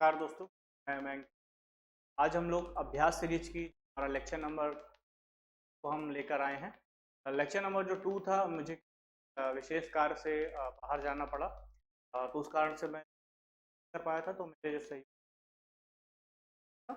नमस्कार दोस्तों, मैं आज हम लोग अभ्यास सीरीज की हमारा लेक्चर नंबर को हम लेकर आए हैं। लेक्चर नंबर जो 2 था, मुझे विशेष कार्य से बाहर जाना पड़ा, तो उस कारण से मैं कर पाया था, तो मेरे जो सही था।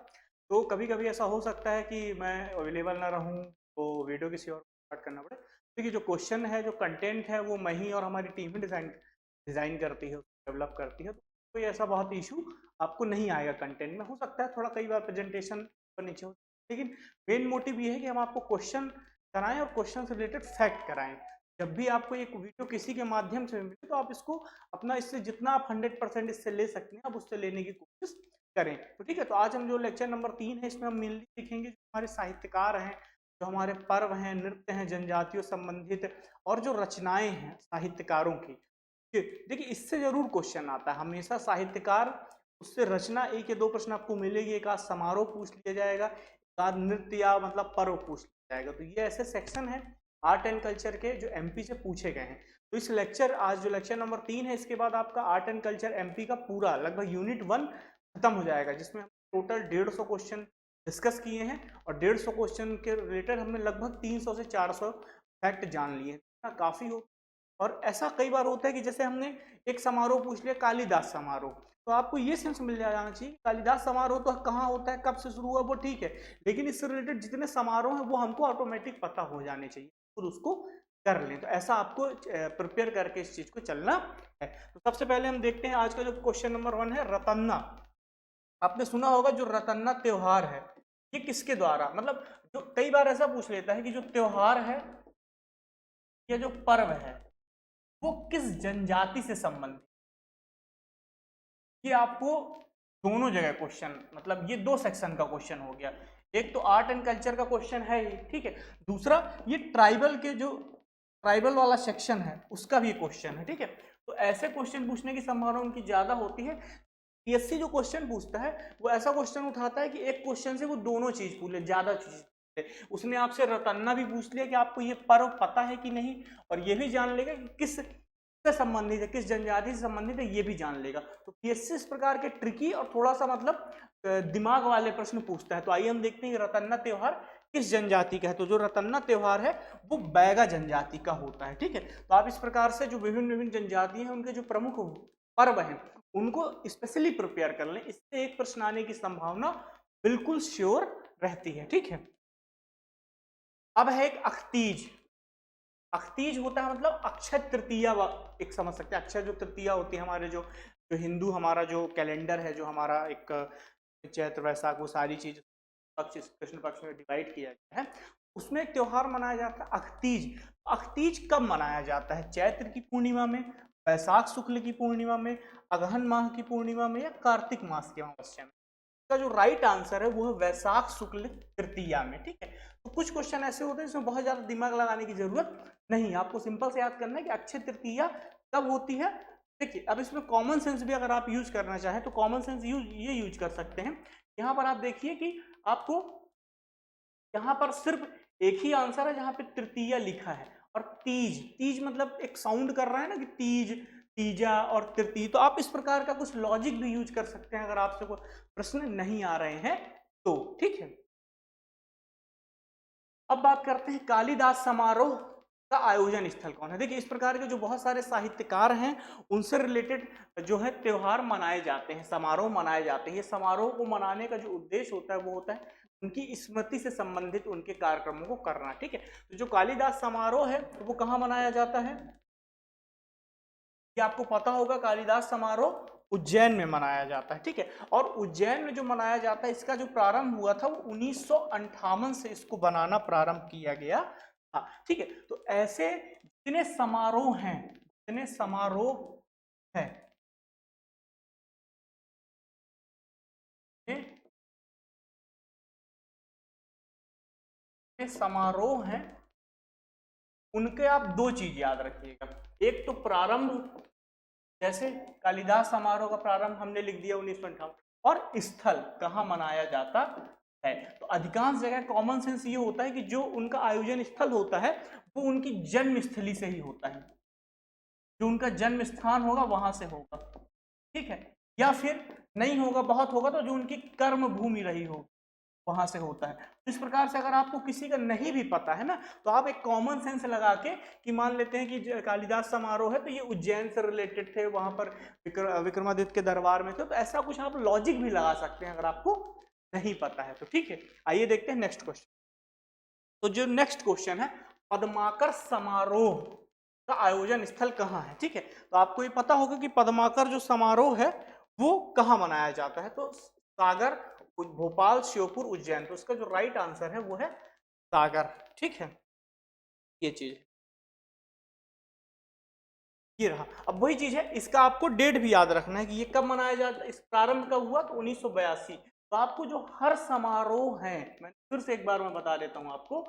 तो कभी कभी ऐसा हो सकता है कि मैं अवेलेबल ना रहूं, तो वीडियो किसी और को स्टार्ट करना पड़े, क्योंकि जो क्वेश्चन है, जो कंटेंट है, वो मैं ही और हमारी टीम ही डिज़ाइन करती है, डेवलप करती है। तो कोई ऐसा बहुत इशू आपको नहीं आएगा कंटेंट में। हो सकता है थोड़ा कई बार प्रेजेंटेशन पर नीचे हो, लेकिन मेन मोटिव ये है कि हम आपको क्वेश्चन कराएं और क्वेश्चन से रिलेटेड फैक्ट कराएं। जब भी आपको एक वीडियो किसी के माध्यम से मिले, तो आप इसको अपना, इससे जितना आप 100% इससे ले सकते हैं, आप उससे लेने की कोशिश करें। तो ठीक है, तो आज हम जो लेक्चर नंबर 3 है, इसमें हम मेनली सीखेंगे जो हमारे साहित्यकार हैं, जो हमारे पर्व हैं, नृत्य हैं, जनजातियों संबंधित, और जो रचनाएं हैं साहित्यकारों की। देखिए, इससे जरूर क्वेश्चन आता है हमेशा। साहित्यकार, उससे रचना, एक या दो प्रश्न आपको मिलेगी, एक आध समारोह पूछ लिया जाएगा, एक आध नृत्य या मतलब पर्व पूछ लिया जाएगा। तो ये ऐसे सेक्शन है आर्ट एंड कल्चर के जो एमपी से पूछे गए हैं। तो इस लेक्चर, आज जो लेक्चर नंबर 3 है, इसके बाद आपका आर्ट एंड कल्चर एमपी का पूरा लगभग यूनिट 1 खत्म हो जाएगा, जिसमें हम टोटल 150 क्वेश्चन डिस्कस किए हैं, और 150 क्वेश्चन के रिलेटेड हमने लगभग 300 से 400 फैक्ट जान लिए हैं। काफी हो। और ऐसा कई बार होता है कि जैसे हमने एक समारोह पूछ लिया, कालिदास समारोह, तो आपको ये सेंस मिल जाना चाहिए कालिदास समारोह तो कहाँ होता है, कब से शुरू हुआ, वो ठीक है, लेकिन इससे रिलेटेड जितने समारोह हैं वो हमको ऑटोमेटिक पता हो जाने चाहिए, खुद उसको कर लें। तो ऐसा आपको प्रिपेयर करके इस चीज को चलना है। तो सबसे पहले हम देखते हैं आज का जो क्वेश्चन नंबर 1 है, रतन्ना। आपने सुना होगा जो रतन्ना त्योहार है, ये किसके द्वारा, मतलब जो कई बार ऐसा पूछ लेता है कि जो त्योहार है या जो पर्व है, वो किस जनजाति से संबंधित। ये आपको दोनों जगह क्वेश्चन, मतलब ये 2 सेक्शन का क्वेश्चन हो गया। एक तो आर्ट एंड कल्चर का क्वेश्चन है ही, ठीक है। दूसरा ये ट्राइबल के जो ट्राइबल वाला सेक्शन है, उसका भी क्वेश्चन है, ठीक है। तो ऐसे क्वेश्चन पूछने की संभावना उनकी ज्यादा होती है। पीएससी जो क्वेश्चन पूछता है, वो ऐसा क्वेश्चन उठाता है कि एक क्वेश्चन से वो दोनों चीज पूछ ले, ज्यादा चीज। उसने आपसे रतन्ना भी पूछ लिया कि आपको ये पर्व पता है कि नहीं, और ये भी जान लेगा कि किस से संबंधित है, किस जनजाति से संबंधित है, ये भी जान लेगा। तो पीएससी इस प्रकार के ट्रिकी और थोड़ा सा मतलब दिमाग वाले प्रश्न पूछता है। तो आइए हम देखते हैं कि रतन्ना त्योहार किस जनजाति का है। तो जो रतन्ना त्योहार है, वो बैगा जनजाति का होता है, ठीक है। तो आप इस प्रकार से जो विभिन्न विभिन्न जनजाति हैं, उनके जो प्रमुख पर्व हैं, उनको स्पेशली प्रिपेयर कर लें, इससे एक प्रश्न आने की संभावना बिल्कुल श्योर रहती है, ठीक है। अब है एक अख्तीज। अख्तीज होता है मतलब अक्षय तृतीया, एक समझ सकते हैं। अक्षय जो तृतीया होती है, हमारे जो जो हिंदू, हमारा जो कैलेंडर है, जो हमारा एक चैत्र वैशाख, वो सारी चीज पक्ष, कृष्ण पक्ष में डिवाइड किया गया है, उसमें एक त्योहार मनाया जाता है अख्तीज। अख्तीज कब मनाया जाता है? चैत्र की पूर्णिमा में, वैशाख शुक्ल की पूर्णिमा में, अगहन माह की पूर्णिमा में, या कार्तिक मास की अमावस्या में। इसका जो राइट आंसर है वो है वैशाख शुक्ल तृतीया में, ठीक है। तो कुछ क्वेश्चन ऐसे होते हैं जिसमें बहुत ज्यादा दिमाग लगाने की जरूरत नहीं, आपको सिंपल से याद करना है कि अक्षय तृतीया कब होती है। देखिए, अब इसमें कॉमन सेंस भी अगर आप यूज करना चाहें, तो कॉमन सेंस ये यूज कर सकते हैं। यहाँ पर आप देखिए कि आपको यहाँ पर सिर्फ एक ही आंसर है जहाँ पे तृतीया लिखा है, और तीज, तीज मतलब एक साउंड कर रहा है ना कि तीज, तीजा और तृतीय। तो आप इस प्रकार का कुछ लॉजिक भी यूज कर सकते हैं अगर आपसे कोई प्रश्न नहीं आ रहे हैं तो, ठीक है। अब बात करते हैं कालिदास समारोह का आयोजन स्थल कौन है। देखिए, इस प्रकार के जो बहुत सारे साहित्यकार हैं, उनसे रिलेटेड जो है त्योहार मनाए जाते हैं, समारोह मनाए जाते हैं। ये समारोह को मनाने का जो उद्देश्य होता है, वो होता है उनकी स्मृति से संबंधित उनके कार्यक्रमों को करना, ठीक है। तो जो कालिदास समारोह है, वो कहाँ मनाया जाता है? ये आपको पता होगा, कालिदास समारोह उज्जैन में मनाया जाता है, ठीक है। और उज्जैन में जो मनाया जाता है, इसका जो प्रारंभ हुआ था, वो 1958 से इसको बनाना प्रारंभ किया गया था, ठीक है। तो ऐसे जितने समारोह हैं, जितने समारोह हैं, समारोह हैं, उनके आप 2 चीज याद रखिएगा। एक तो प्रारंभ, जैसे कालिदास समारोह का प्रारंभ हमने लिख दिया 1958, और स्थल कहाँ मनाया जाता है। तो अधिकांश जगह कॉमन सेंस ये होता है कि जो उनका आयोजन स्थल होता है, वो उनकी जन्म स्थली से ही होता है, जो उनका जन्म स्थान होगा वहां से होगा, ठीक है। या फिर नहीं होगा, बहुत होगा तो जो उनकी कर्म भूमि रही हो वहां से होता है। इस प्रकार से अगर आपको किसी का नहीं भी पता है ना, तो आप एक कॉमन सेंस लगा के कि मान लेते हैं कि कालिदास समारोह है तो ये उज्जैन से रिलेटेड थे, वहां पर विक्रमादित्य के दरबार में थे, तो ऐसा कुछ आप लॉजिक भी लगा सकते हैं अगर आपको नहीं पता है तो। ठीक है, आइए देखते हैं नेक्स्ट क्वेश्चन। तो जो नेक्स्ट क्वेश्चन है, पद्माकर समारोह का आयोजन स्थल कहाँ है। ठीक है, तो आपको ये पता होगा कि पद्माकर जो समारोह है वो कहाँ मनाया जाता है, तो सागर, भोपाल, श्योपुर, उज्जैन। तो उसका जो राइट आंसर है वो है सागर। ठीक है, ये चीज ये रहा। अब वही चीज है, इसका आपको डेट भी याद रखना है कि ये कब मनाया जाता है। इस प्रारंभ कब हुआ, तो 1982। तो आपको जो हर समारोह है, मैं फिर से एक बार मैं बता देता हूं आपको,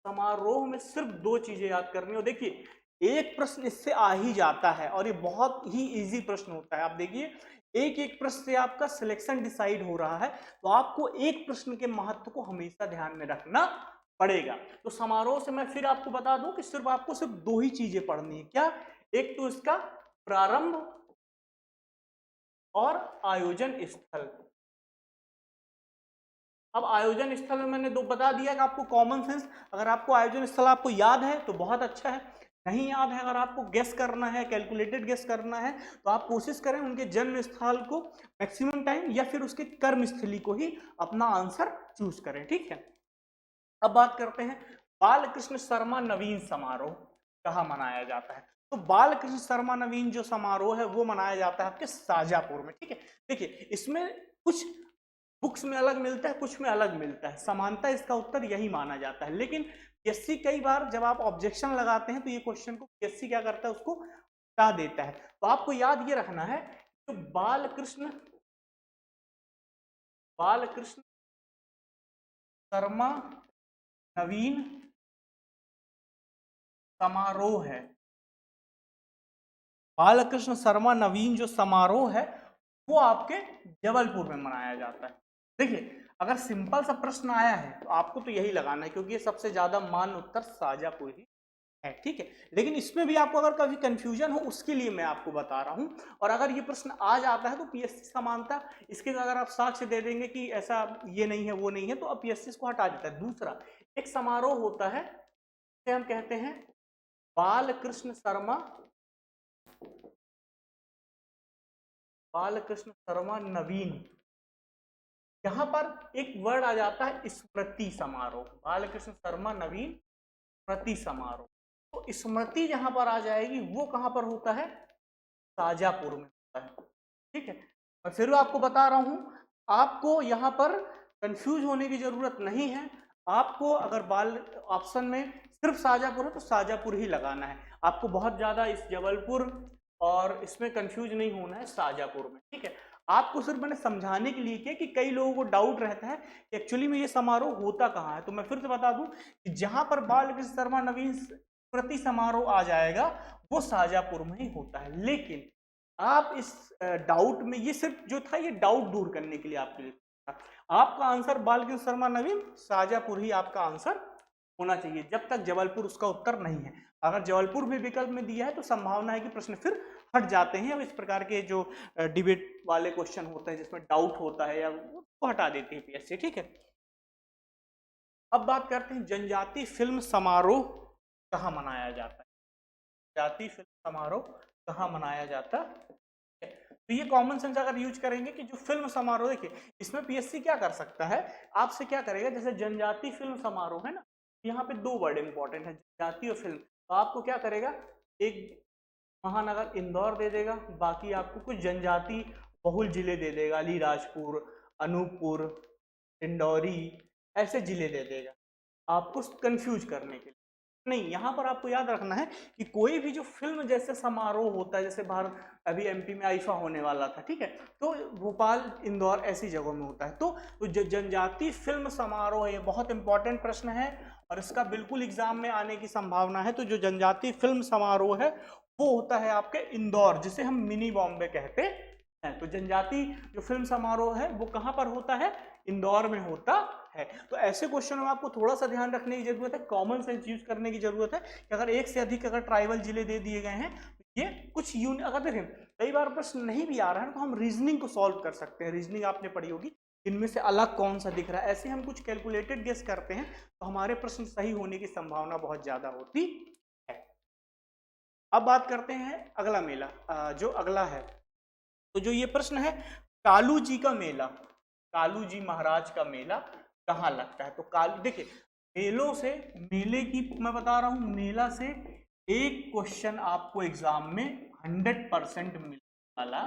समारोह में सिर्फ 2 चीजें याद करनी हो। देखिए, एक प्रश्न इससे आ ही जाता है और ये बहुत ही इजी प्रश्न होता है। आप देखिए, एक एक प्रश्न से आपका सिलेक्शन डिसाइड हो रहा है, तो आपको एक प्रश्न के महत्व को हमेशा ध्यान में रखना पड़ेगा। तो समारोह से मैं फिर आपको बता दूं कि सिर्फ आपको सिर्फ 2 ही चीजें पढ़नी है। क्या? एक तो इसका प्रारंभ और आयोजन स्थल। अब आयोजन स्थल में मैंने 2 बता दिया कि आपको कॉमन सेंस, अगर आपको आयोजन स्थल आपको याद है तो बहुत अच्छा है, नहीं याद है, अगर आपको गेस करना है, कैलकुलेटेड गेस करना है, तो आप कोशिश करें उनके जन्म स्थल को मैक्सिमम टाइम या फिर उसके कर्म स्थली को ही अपना आंसर चूज करें। ठीक है, अब बात करते हैं बालकृष्ण शर्मा नवीन समारोह कहाँ मनाया जाता है। तो बालकृष्ण शर्मा नवीन जो समारोह है वो मनाया जाता है आपके शाजापुर में। ठीक है, देखिए इसमें कुछ बुक्स में अलग मिलता है, कुछ में अलग मिलता है, समानता इसका उत्तर यही माना जाता है। लेकिन पीएससी कई बार जब आप ऑब्जेक्शन लगाते हैं तो ये क्वेश्चन को पीएससी क्या करता है, उसको हटा देता है। तो आपको याद ये रखना है कि बालकृष्ण शर्मा नवीन समारोह है, बालकृष्ण शर्मा नवीन जो समारोह है वो आपके जबलपुर में मनाया जाता है। देखिए, अगर सिंपल सा प्रश्न आया है तो आपको तो यही लगाना है, क्योंकि ये सबसे ज्यादा मान उत्तर शाजापुर ही है। ठीक है, लेकिन इसमें भी आपको अगर कभी कंफ्यूजन हो उसके लिए मैं आपको बता रहा हूं, और अगर ये प्रश्न आ जाता है तो पीएससी समानता इसके अगर आप साक्ष्य दे देंगे कि ऐसा ये नहीं है वो नहीं है, तो अब पीएससी इसको हटा देता है। दूसरा एक समारोह होता है जिसे हम कहते हैं बालकृष्ण शर्मा नवीन। यहां पर एक वर्ड आ जाता है स्मृति समारोह, बालकृष्ण शर्मा नवीन स्मृति समारोह। तो स्मृति जहां पर आ जाएगी वो कहां पर होता है, शाजापुर में होता है। ठीक है, मैं फिर आपको बता रहा हूं, आपको यहां पर कंफ्यूज होने की जरूरत नहीं है। आपको अगर बाल ऑप्शन में सिर्फ शाजापुर है तो शाजापुर ही लगाना है, आपको बहुत ज्यादा इस जबलपुर और इसमें कंफ्यूज नहीं होना है शाजापुर में। ठीक है, आपको सिर्फ मैंने समझाने के लिए किया कि कई लोगों को डाउट रहता है कि एक्चुअली में ये समारोह होता कहाँ है। तो मैं फिर से बता दूं कि जहां पर बालकृष्ण शर्मा नवीन स्मृति समारोह आ जाएगा वो शाजापुर में ही होता है। लेकिन आप इस डाउट में, ये सिर्फ जो था ये डाउट दूर करने के लिए आपके लिए था। आपका आंसर बालकृष्ण शर्मा नवीन शाजापुर ही आपका आंसर होना चाहिए, जब तक जबलपुर उसका उत्तर नहीं है। अगर जबलपुर भी विकल्प में दिया है तो संभावना है कि प्रश्न फिर हट जाते हैं। अब इस प्रकार के जो डिबेट वाले क्वेश्चन होते हैं जिसमें डाउट होता है या वो हटा देती है पीएससी। ठीक है, अब बात करते हैं जनजाति फिल्म समारोह कहाँ मनाया जाता है। जनजाति फिल्म समारोह कहाँ मनाया जाता है, तो ये कॉमन सेंस अगर यूज करेंगे कि जो फिल्म समारोह, देखिए इसमें पीएससी क्या कर सकता है, आपसे क्या करेगा, जैसे जनजाति फिल्म समारोह है ना, यहाँ पे 2 वर्ड इंपॉर्टेंट है, जनजाति और फिल्म। तो आपको क्या करेगा, एक महानगर इंदौर दे देगा, बाकी आपको कुछ जनजाति बहुल जिले दे देगा, अलीराजपुर, अनूपपुर, डिंडौरी, ऐसे जिले दे देगा आपको कंफ्यूज करने के लिए। नहीं, यहाँ पर आपको याद रखना है कि कोई भी जो फिल्म जैसे समारोह होता है, जैसे बाहर अभी एमपी में आईफा होने वाला था, ठीक है, तो भोपाल, इंदौर ऐसी जगहों में होता है। तो जनजाति फिल्म समारोह, ये बहुत इंपॉर्टेंट प्रश्न है और इसका बिल्कुल एग्जाम में आने की संभावना है। तो जो जनजाति फिल्म समारोह है वो होता है आपके इंदौर, जिसे हम मिनी बॉम्बे कहते हैं। तो जनजाति जो फिल्म समारोह है वो कहाँ पर होता है, इंदौर में होता है। तो ऐसे क्वेश्चन में आपको थोड़ा सा ध्यान रखने की जरूरत है, कॉमन सेंस यूज करने की जरूरत है कि अगर एक से अधिक अगर ट्राइबल जिले दे दिए गए हैं ये कुछ अगर देखें कई बार प्रश्न नहीं भी आ रहा है तो हम रीजनिंग को सॉल्व कर सकते हैं। रीजनिंग आपने पढ़ी होगी, इनमें से अलग कौन सा दिख रहा है, ऐसे हम कुछ कैलकुलेटेड गेस करते हैं तो हमारे प्रश्न सही होने की संभावना बहुत ज्यादा होती है। अब बात करते हैं अगला मेला, जो अगला है, तो जो ये प्रश्न है कालू जी का मेला, कालू जी महाराज का मेला कहाँ लगता है। तो कालू, देखिए मेलों से, मेले की मैं बता रहा हूं, मेला से एक क्वेश्चन आपको एग्जाम में 100% मिलने वाला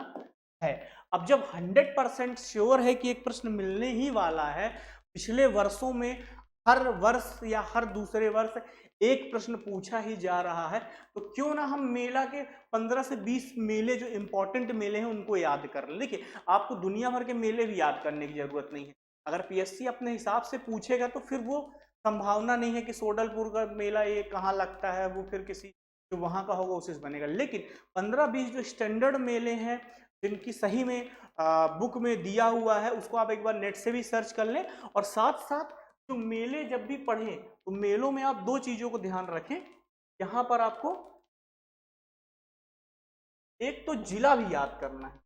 है। अब जब 100% श्योर है कि एक प्रश्न मिलने ही वाला है, पिछले वर्षों में हर वर्ष या हर दूसरे वर्ष एक प्रश्न पूछा ही जा रहा है, तो क्यों ना हम मेला के 15 से 20 मेले जो इंपॉर्टेंट मेले हैं उनको याद कर लें। देखिए आपको दुनिया भर के मेले भी याद करने की जरूरत नहीं है, अगर पीएससी अपने हिसाब से पूछेगा तो फिर वो संभावना नहीं है कि सोडलपुर का मेला ये कहाँ लगता है, वो फिर किसी जो वहाँ का होगा उसी से बनेगा। लेकिन 15-20 जो स्टैंडर्ड मेले हैं जिनकी सही में बुक में दिया हुआ है, उसको आप एक बार नेट से भी सर्च कर लें। और साथ साथ जो मेले जब भी पढ़ें तो मेलों में आप दो चीजों को ध्यान रखें, यहां पर आपको एक तो जिला भी याद करना है,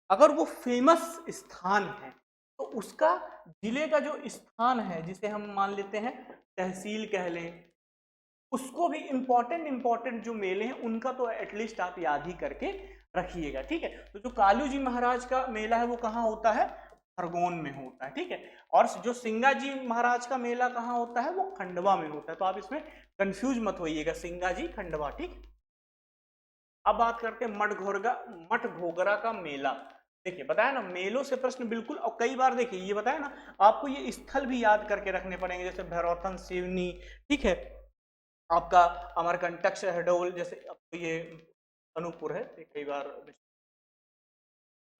अगर वो फेमस स्थान है तो उसका जिले का जो स्थान है जिसे हम मान लेते हैं तहसील कह लें, उसको भी इंपॉर्टेंट जो मेले हैं उनका तो एटलीस्ट आप याद ही करके रखिएगा, ठीक है। तो जो कालू जी महाराज का मेला है वो कहाँ होता है, खरगोन में होता है, ठीक है। और जो सिंगा जी महाराज का मेला कहाँ होता है, वो खंडवा में होता है। तो आप इसमें कंफ्यूज मत होइएगा, सिंगा जी खंडवा, ठीक। अब बात करते हैं मठ घोगरा का मेला। देखिए बताया ना मेलों से प्रश्न बिल्कुल, और कई बार देखिए ये बताया ना आपको ये स्थल भी याद करके रखने पड़ेंगे, जैसे भैरवथन सिवनी, ठीक है, आपका अमरकंटक शहडोल, जैसे ये अनूपपुर है, कई बार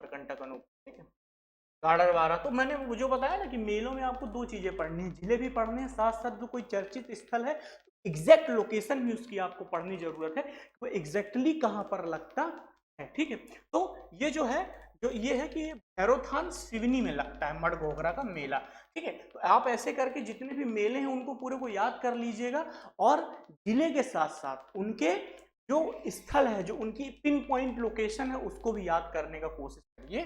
अमरकंटक अनूपपुर, ठीक है, गाड़रवारा। तो मैंने वो जो बताया ना कि मेलों में आपको दो चीजें पढ़नी है, जिले भी पढ़ने हैं, साथ साथ जो कोई चर्चित स्थल है एग्जैक्ट लोकेशन भी उसकी आपको पढ़नी जरूरत है, वो एग्जैक्टली कहाँ पर लगता है, ठीक है। तो ये जो है, जो ये है कि भैरवथान सिवनी में लगता है मठ घोगरा का मेला, ठीक है। तो आप ऐसे करके जितने भी मेले हैं उनको पूरे को याद कर लीजिएगा, और जिले के साथ साथ उनके जो स्थल है, जो उनकी पिन पॉइंट लोकेशन है, उसको भी याद करने का कोशिश करिए।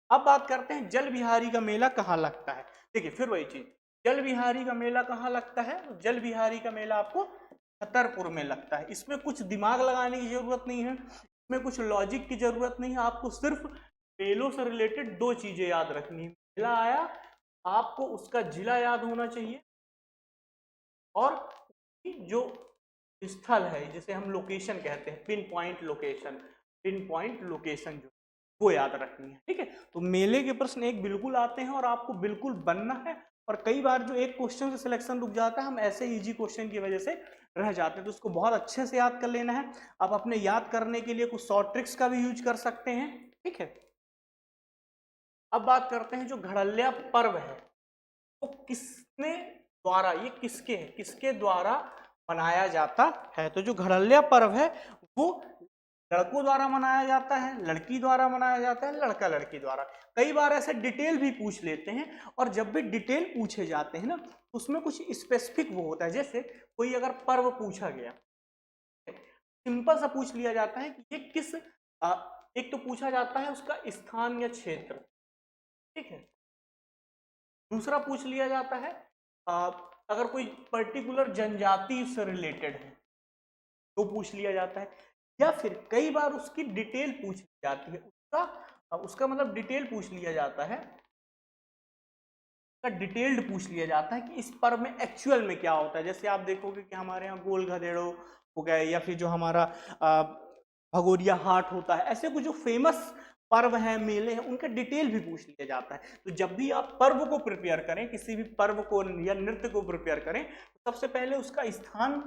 अब बात करते हैं जल बिहारी का मेला कहाँ लगता है। देखिए फिर वही चीज, जल बिहारी का मेला कहाँ लगता है, जल बिहारी का मेला आपको छतरपुर में लगता है। इसमें कुछ दिमाग लगाने की जरूरत नहीं है, इसमें कुछ लॉजिक की जरूरत नहीं है, आपको सिर्फ मेलों से रिलेटेड दो चीजें याद रखनी है। मेला आया, आपको उसका जिला याद होना चाहिए, और जो स्थल है जिसे हम लोकेशन कहते हैं, पिन पॉइंट लोकेशन जो वो याद रखनी है, ठीक है। तो मेले के प्रश्न एक बिल्कुल आते हैं और आपको बिल्कुल बनना है, और कई बार जो एक क्वेश्चन से सिलेक्शन रुक जाता है, हम ऐसे इजी क्वेश्चन की वजह से रह जाते हैं, तो उसको बहुत अच्छे से याद कर लेना है। आप अपने याद करने के लिए कुछ शॉर्ट ट्रिक्स का भी यूज कर सकते हैं, ठीक है। अब बात करते हैं जो घड़ल्या पर्व है वो किसने द्वारा, ये किसके द्वारा मनाया जाता है। तो जो घड़ल्या पर्व है वो लड़कों द्वारा मनाया जाता है, लड़की द्वारा मनाया जाता है, लड़का लड़की द्वारा। कई बार ऐसे डिटेल भी पूछ लेते हैं, और जब भी डिटेल पूछे जाते हैं ना तो उसमें कुछ स्पेसिफिक वो होता है। जैसे कोई अगर पर्व पूछा गया, सिंपल सा पूछ लिया जाता है कि ये किस एक तो पूछा जाता है उसका स्थान या क्षेत्र, ठीक है। दूसरा पूछ लिया जाता है अगर कोई पर्टिकुलर जनजाति से रिलेटेड है तो पूछ लिया जाता है, या फिर कई बार उसकी डिटेल पूछ ली जाती है, उसका मतलब डिटेल पूछ लिया जाता है, डिटेल्ड पूछ लिया जाता है कि इस पर्व में एक्चुअल में क्या होता है। जैसे आप देखोगे कि हमारे यहाँ गोल गधेड़ो हो गए, या फिर जो हमारा भगोरिया हाट होता है, ऐसे कुछ जो फेमस पर्व हैं, मेले हैं, उनका डिटेल भी पूछ लिया जाता है। तो जब भी आप पर्व को प्रिपेयर करें, किसी भी पर्व को या नृत्य को प्रिपेयर करें, तो सबसे पहले उसका स्थान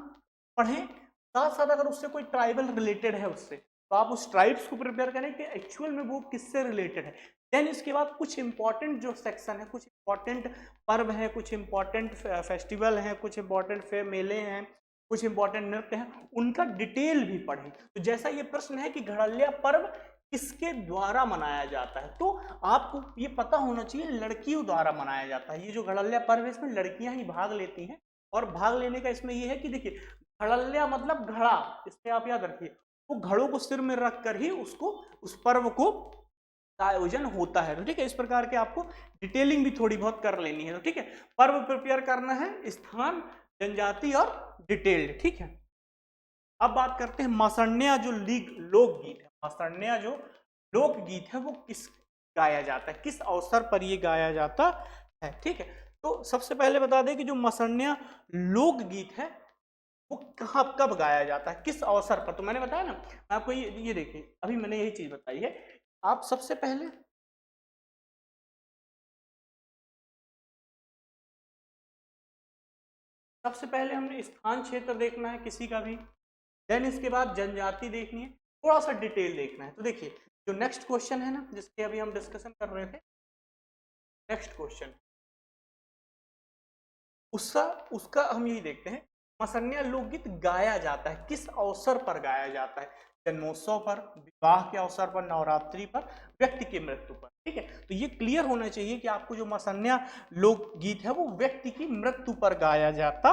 पढ़ें, साथ साथ अगर उससे कोई ट्राइबल रिलेटेड है उससे, तो आप उस ट्राइब्स को प्रिपेयर करें कि एक्चुअल में वो किससे रिलेटेड है। देन इसके बाद कुछ इंपॉर्टेंट जो सेक्शन है, कुछ इंपॉर्टेंट पर्व है, कुछ इंपॉर्टेंट फेस्टिवल हैं, कुछ इंपॉर्टेंट मेले हैं, कुछ इंपॉर्टेंट नृत्य हैं, उनका डिटेल भी पढ़ें। तो जैसा ये प्रश्न है कि घड़ल्या पर्व किसके द्वारा मनाया जाता है, तो आपको ये पता होना चाहिए लड़कियों द्वारा मनाया जाता है। ये जो घड़ल्या पर्व है इसमें लड़कियां ही भाग लेती हैं, और भाग लेने का इसमें ये है कि देखिए घड़ल्या मतलब घड़ा, इससे आप याद रखिए, वो घड़ों को सिर में रख कर ही उसको उस पर्व को आयोजन होता है। तो ठीक है, इस प्रकार के आपको डिटेलिंग भी थोड़ी बहुत कर लेनी है। तो ठीक है, पर्व प्रिपेयर करना है, स्थान, जनजाति और डिटेल्ड। ठीक है, अब बात करते हैं मसन्या जो लोकगीत है। मसन्या जो लोकगीत है वो किस गाया जाता है, किस अवसर पर ये गाया जाता है। ठीक है, तो सबसे पहले बता दें कि जो मसन्या लोकगीत है वो कहाँ कब गाया जाता है, किस अवसर पर। तो मैंने बताया ना आपको, ये देखिए, अभी मैंने यही चीज बताई है। आप सबसे पहले हमने स्थान क्षेत्र देखना है किसी का भी, देन इसके बाद जनजाति देखनी है, थोड़ा सा डिटेल देखना है। तो देखिए, जो नेक्स्ट क्वेश्चन है ना, जिसके अभी हम डिस्कशन कर रहे थे, नेक्स्ट क्वेश्चन उसका उसका हम यही देखते हैं, मसन्या लोकगीत गाया जाता है किस अवसर पर गाया जाता है। जन्मोत्सव पर, विवाह के अवसर पर, नवरात्रि पर, व्यक्ति की मृत्यु पर। ठीक है, तो ये क्लियर होना चाहिए कि आपको जो मसन्या लोकगीत है वो व्यक्ति की मृत्यु पर गाया जाता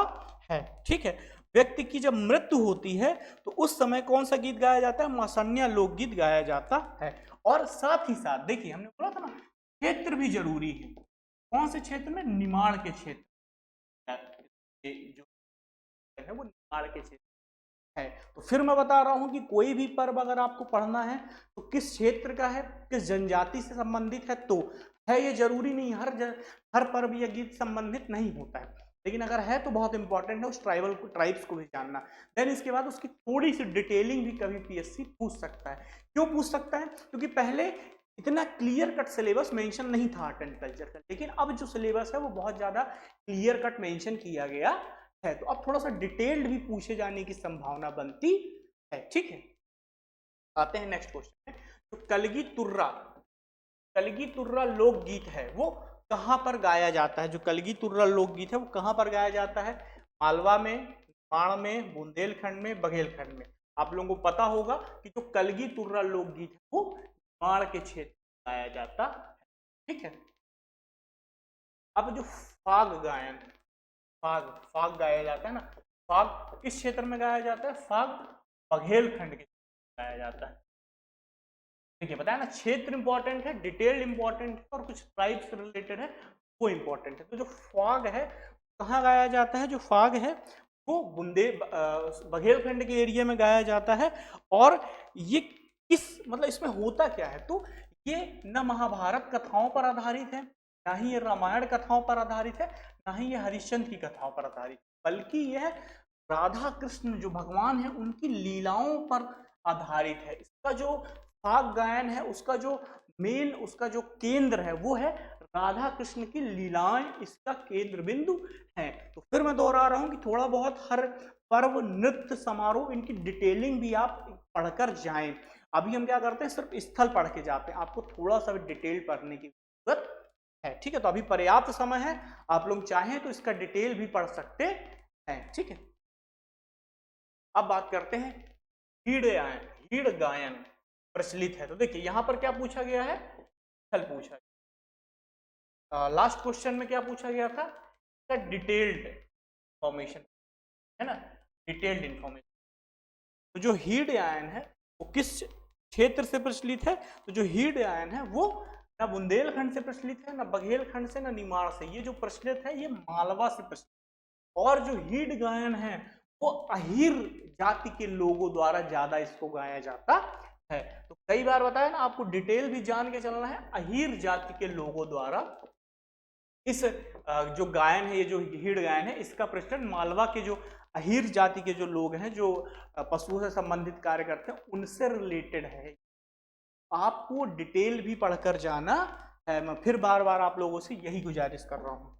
है। ठीक है, व्यक्ति की जब मृत्यु होती है तो उस समय कौन सा गीत गाया जाता है, मसन्या लोकगीत गाया जाता है। और साथ ही साथ देखिए, हमने बोला था ना क्षेत्र भी जरूरी है। कौन से क्षेत्र में, निमाड़ के क्षेत्र, जो है वो निमाड़ के क्षेत्र है। तो फिर मैं बता रहा हूं कि कोई भी पर्व अगर आपको पढ़ना है तो किस क्षेत्र का है, किस जनजाति से संबंधित है, तो है। ये जरूरी नहीं हर पर्व या गीत संबंधित नहीं होता है, लेकिन अगर है तो बहुत इंपॉर्टेंट है उस ट्राइब्स को भी जानना। देन इसके बाद उसकी थोड़ी सी डिटेलिंग भी कभी पीएससी पूछ सकता है। क्यों पूछ सकता है, क्योंकि पहले इतना क्लियर कट सिलेबस मेंशन नहीं था आर्ट एंड कल्चर का, लेकिन अब जो सिलेबस है वो बहुत ज्यादा क्लियर कट मेंशन किया गया है। तो अब थोड़ा सा डिटेल्ड भी पूछे जाने की संभावना बनती है। ठीक है, आते हैं नेक्स्ट क्वेश्चन में। तो कलगी तुर्रा लोकगीत है वो कहां पर गाया जाता है। जो कलगी तुर्रा लोकगीत है वो कहां पर गाया जाता है, मालवा में, बाण में, बुंदेलखंड में, बघेलखंड में। आप लोगों को पता होगा कि जो कलगी तुर्रा लोकगीत है वो बाण के क्षेत्र में गाया जाता है। ठीक है, अब जो फाग गायन, फाग गाया जाता है ना, फाग किस क्षेत्र में गाया जाता है, फाग बघेलखंड के क्षेत्र में गाया जाता है। देखिए बताया ना, क्षेत्र इंपॉर्टेंट है, डिटेल्ड इंपॉर्टेंट है, और कुछ ट्राइब्स से रिलेटेड है वो इंपॉर्टेंट है। तो जो फाग है कहाँ गाया जाता है, जो फाग है वो बघेलखंड के एरिया में गाया जाता है। और ये मतलब इसमें होता क्या है, तो ये न महाभारत कथाओं पर आधारित है, ना ही ये रामायण कथाओं पर आधारित है, ना ही ये हरिश्चंद्र की कथाओं पर आधारित, बल्कि यह राधा कृष्ण जो भगवान है उनकी लीलाओं पर आधारित है। इसका जो फाग गायन है उसका जो मेन, उसका जो केंद्र है वो है राधा कृष्ण की लीलाएं, इसका केंद्र बिंदु है। तो फिर मैं दोहरा रहा हूं कि थोड़ा बहुत हर पर्व, नृत्य, समारोह, इनकी डिटेलिंग भी आप पढ़कर जाएं। अभी हम क्या करते हैं, सिर्फ स्थल पढ़ के जाते हैं, आपको थोड़ा सा भी डिटेल पढ़ने की जरूरत है। ठीक है, तो अभी पर्याप्त समय है, आप लोग चाहें तो इसका डिटेल भी पढ़ सकते हैं। ठीक है, अब बात करते हैं हीड़ गायन प्रचलित है। तो देखिए यहां पर क्या पूछा गया है, स्थल पूछा गया। लास्ट क्वेश्चन में क्या पूछा गया था, डिटेल्ड इंफॉर्मेशन है ना, डिटेल्ड इंफॉर्मेशन। तो जो हीड़ गायन है वो किस क्षेत्र से प्रचलित है, तो जो हीड़ गायन है वो ना बुंदेलखंड से प्रचलित है, ना बघेलखंड से, ना निमाड़ से। ये जो प्रचलित है ये मालवा से प्रचलित। और जो हीड़ गायन है वो अहीर जाति के लोगों द्वारा ज्यादा इसको गाया जाता है। तो कई बार बताया ना आपको, डिटेल भी जान के चलना है। अहीर जाति के लोगों द्वारा इस जो गायन है, ये जो हीड़ गायन है, इसका प्रचलन मालवा के जो अहीर जाति के जो लोग हैं, जो पशुओं से संबंधित कार्य करते हैं, उनसे रिलेटेड है। आपको डिटेल भी पढ़कर जाना है। मैं फिर बार बार आप लोगों से यही गुजारिश कर रहा हूं।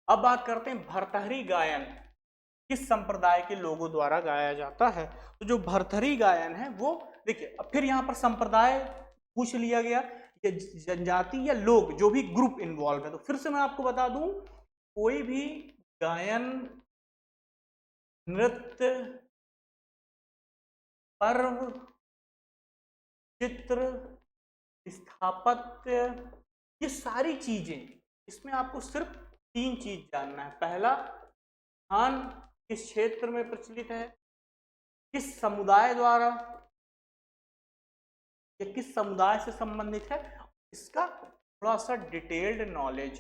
अब बात करते हैं भरथरी गायन किस संप्रदाय के लोगों द्वारा गाया जाता है। तो जो भरथरी गायन है वो देखिए, अब फिर यहाँ पर संप्रदाय पूछ लिया गया, या जनजाति या लोग, जो भी ग्रुप इन्वॉल्व है। तो फिर से मैं आपको बता दूं, कोई भी गायन, नृत्य, पर्व, चित्र, स्थापत्य, ये सारी चीजें, इसमें आपको सिर्फ 3 चीज जानना है। पहला, स्थान किस क्षेत्र में प्रचलित है, किस समुदाय द्वारा या किस समुदाय से संबंधित है, इसका थोड़ा सा डिटेल्ड नॉलेज,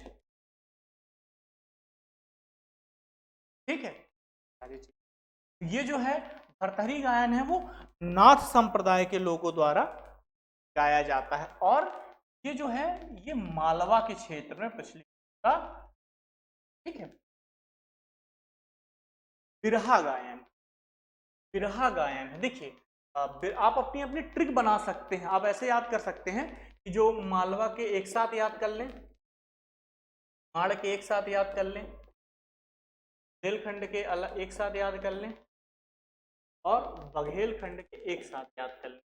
ठीक है। सारी चीज ये जो है भरथरी गायन है वो नाथ संप्रदाय के लोगों द्वारा गाया जाता है, और ये जो है ये मालवा के क्षेत्र में प्रचलित था, ठीक है। बिरहा गायन, बिरहा गायन है, देखिए आप अपनी अपनी ट्रिक बना सकते हैं, आप ऐसे याद कर सकते हैं कि जो मालवा के एक साथ याद कर लें, माड़ के एक साथ याद कर लें, बुंदेलखंड के अलग एक साथ याद कर लें, और बघेलखंड के एक साथ याद कर लें,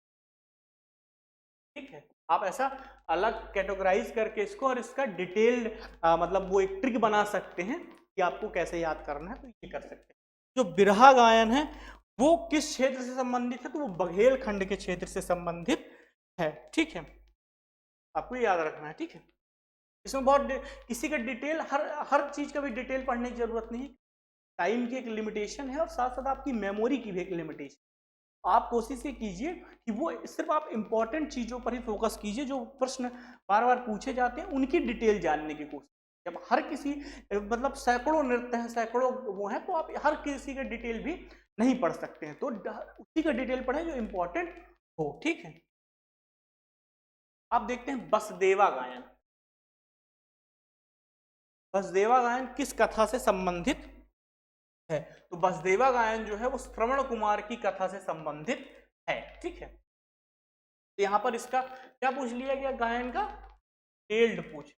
ठीक है। आप ऐसा अलग कैटेगराइज करके इसको और इसका डिटेल्ड मतलब वो एक ट्रिक बना सकते हैं कि आपको कैसे याद करना है, तो ये कर सकते हैं। जो बिरहा गायन है वो किस क्षेत्र से संबंधित है, तो वो बघेलखंड के क्षेत्र से संबंधित है, ठीक है। आपको याद रखना है, ठीक है। इसमें बहुत किसी का डिटेल हर चीज का भी डिटेल पढ़ने की जरूरत नहीं, टाइम की एक लिमिटेशन है और साथ साथ आपकी मेमोरी की भी एक लिमिटेशन। आप कोशिश ये कीजिए कि वो सिर्फ आप इंपॉर्टेंट चीजों पर ही फोकस कीजिए, जो प्रश्न बार बार पूछे जाते हैं उनकी डिटेल जानने की कोशिश। जब हर किसी मतलब सैकड़ों नृत्य हैं, सैकड़ों वो हैं, तो आप हर किसी का डिटेल भी नहीं पढ़ सकते हैं, तो उसी का डिटेल पढ़ें जो इंपॉर्टेंट हो, ठीक है। आप देखते हैं बसदेवा गायन, बसदेवा गायन किस कथा से संबंधित है, तो बसदेवा गायन जो है वो श्रवण कुमार की कथा से संबंधित है, ठीक है। तो यहां पर इसका क्या पूछ लिया गया, गायन का टेल्ड पूछ।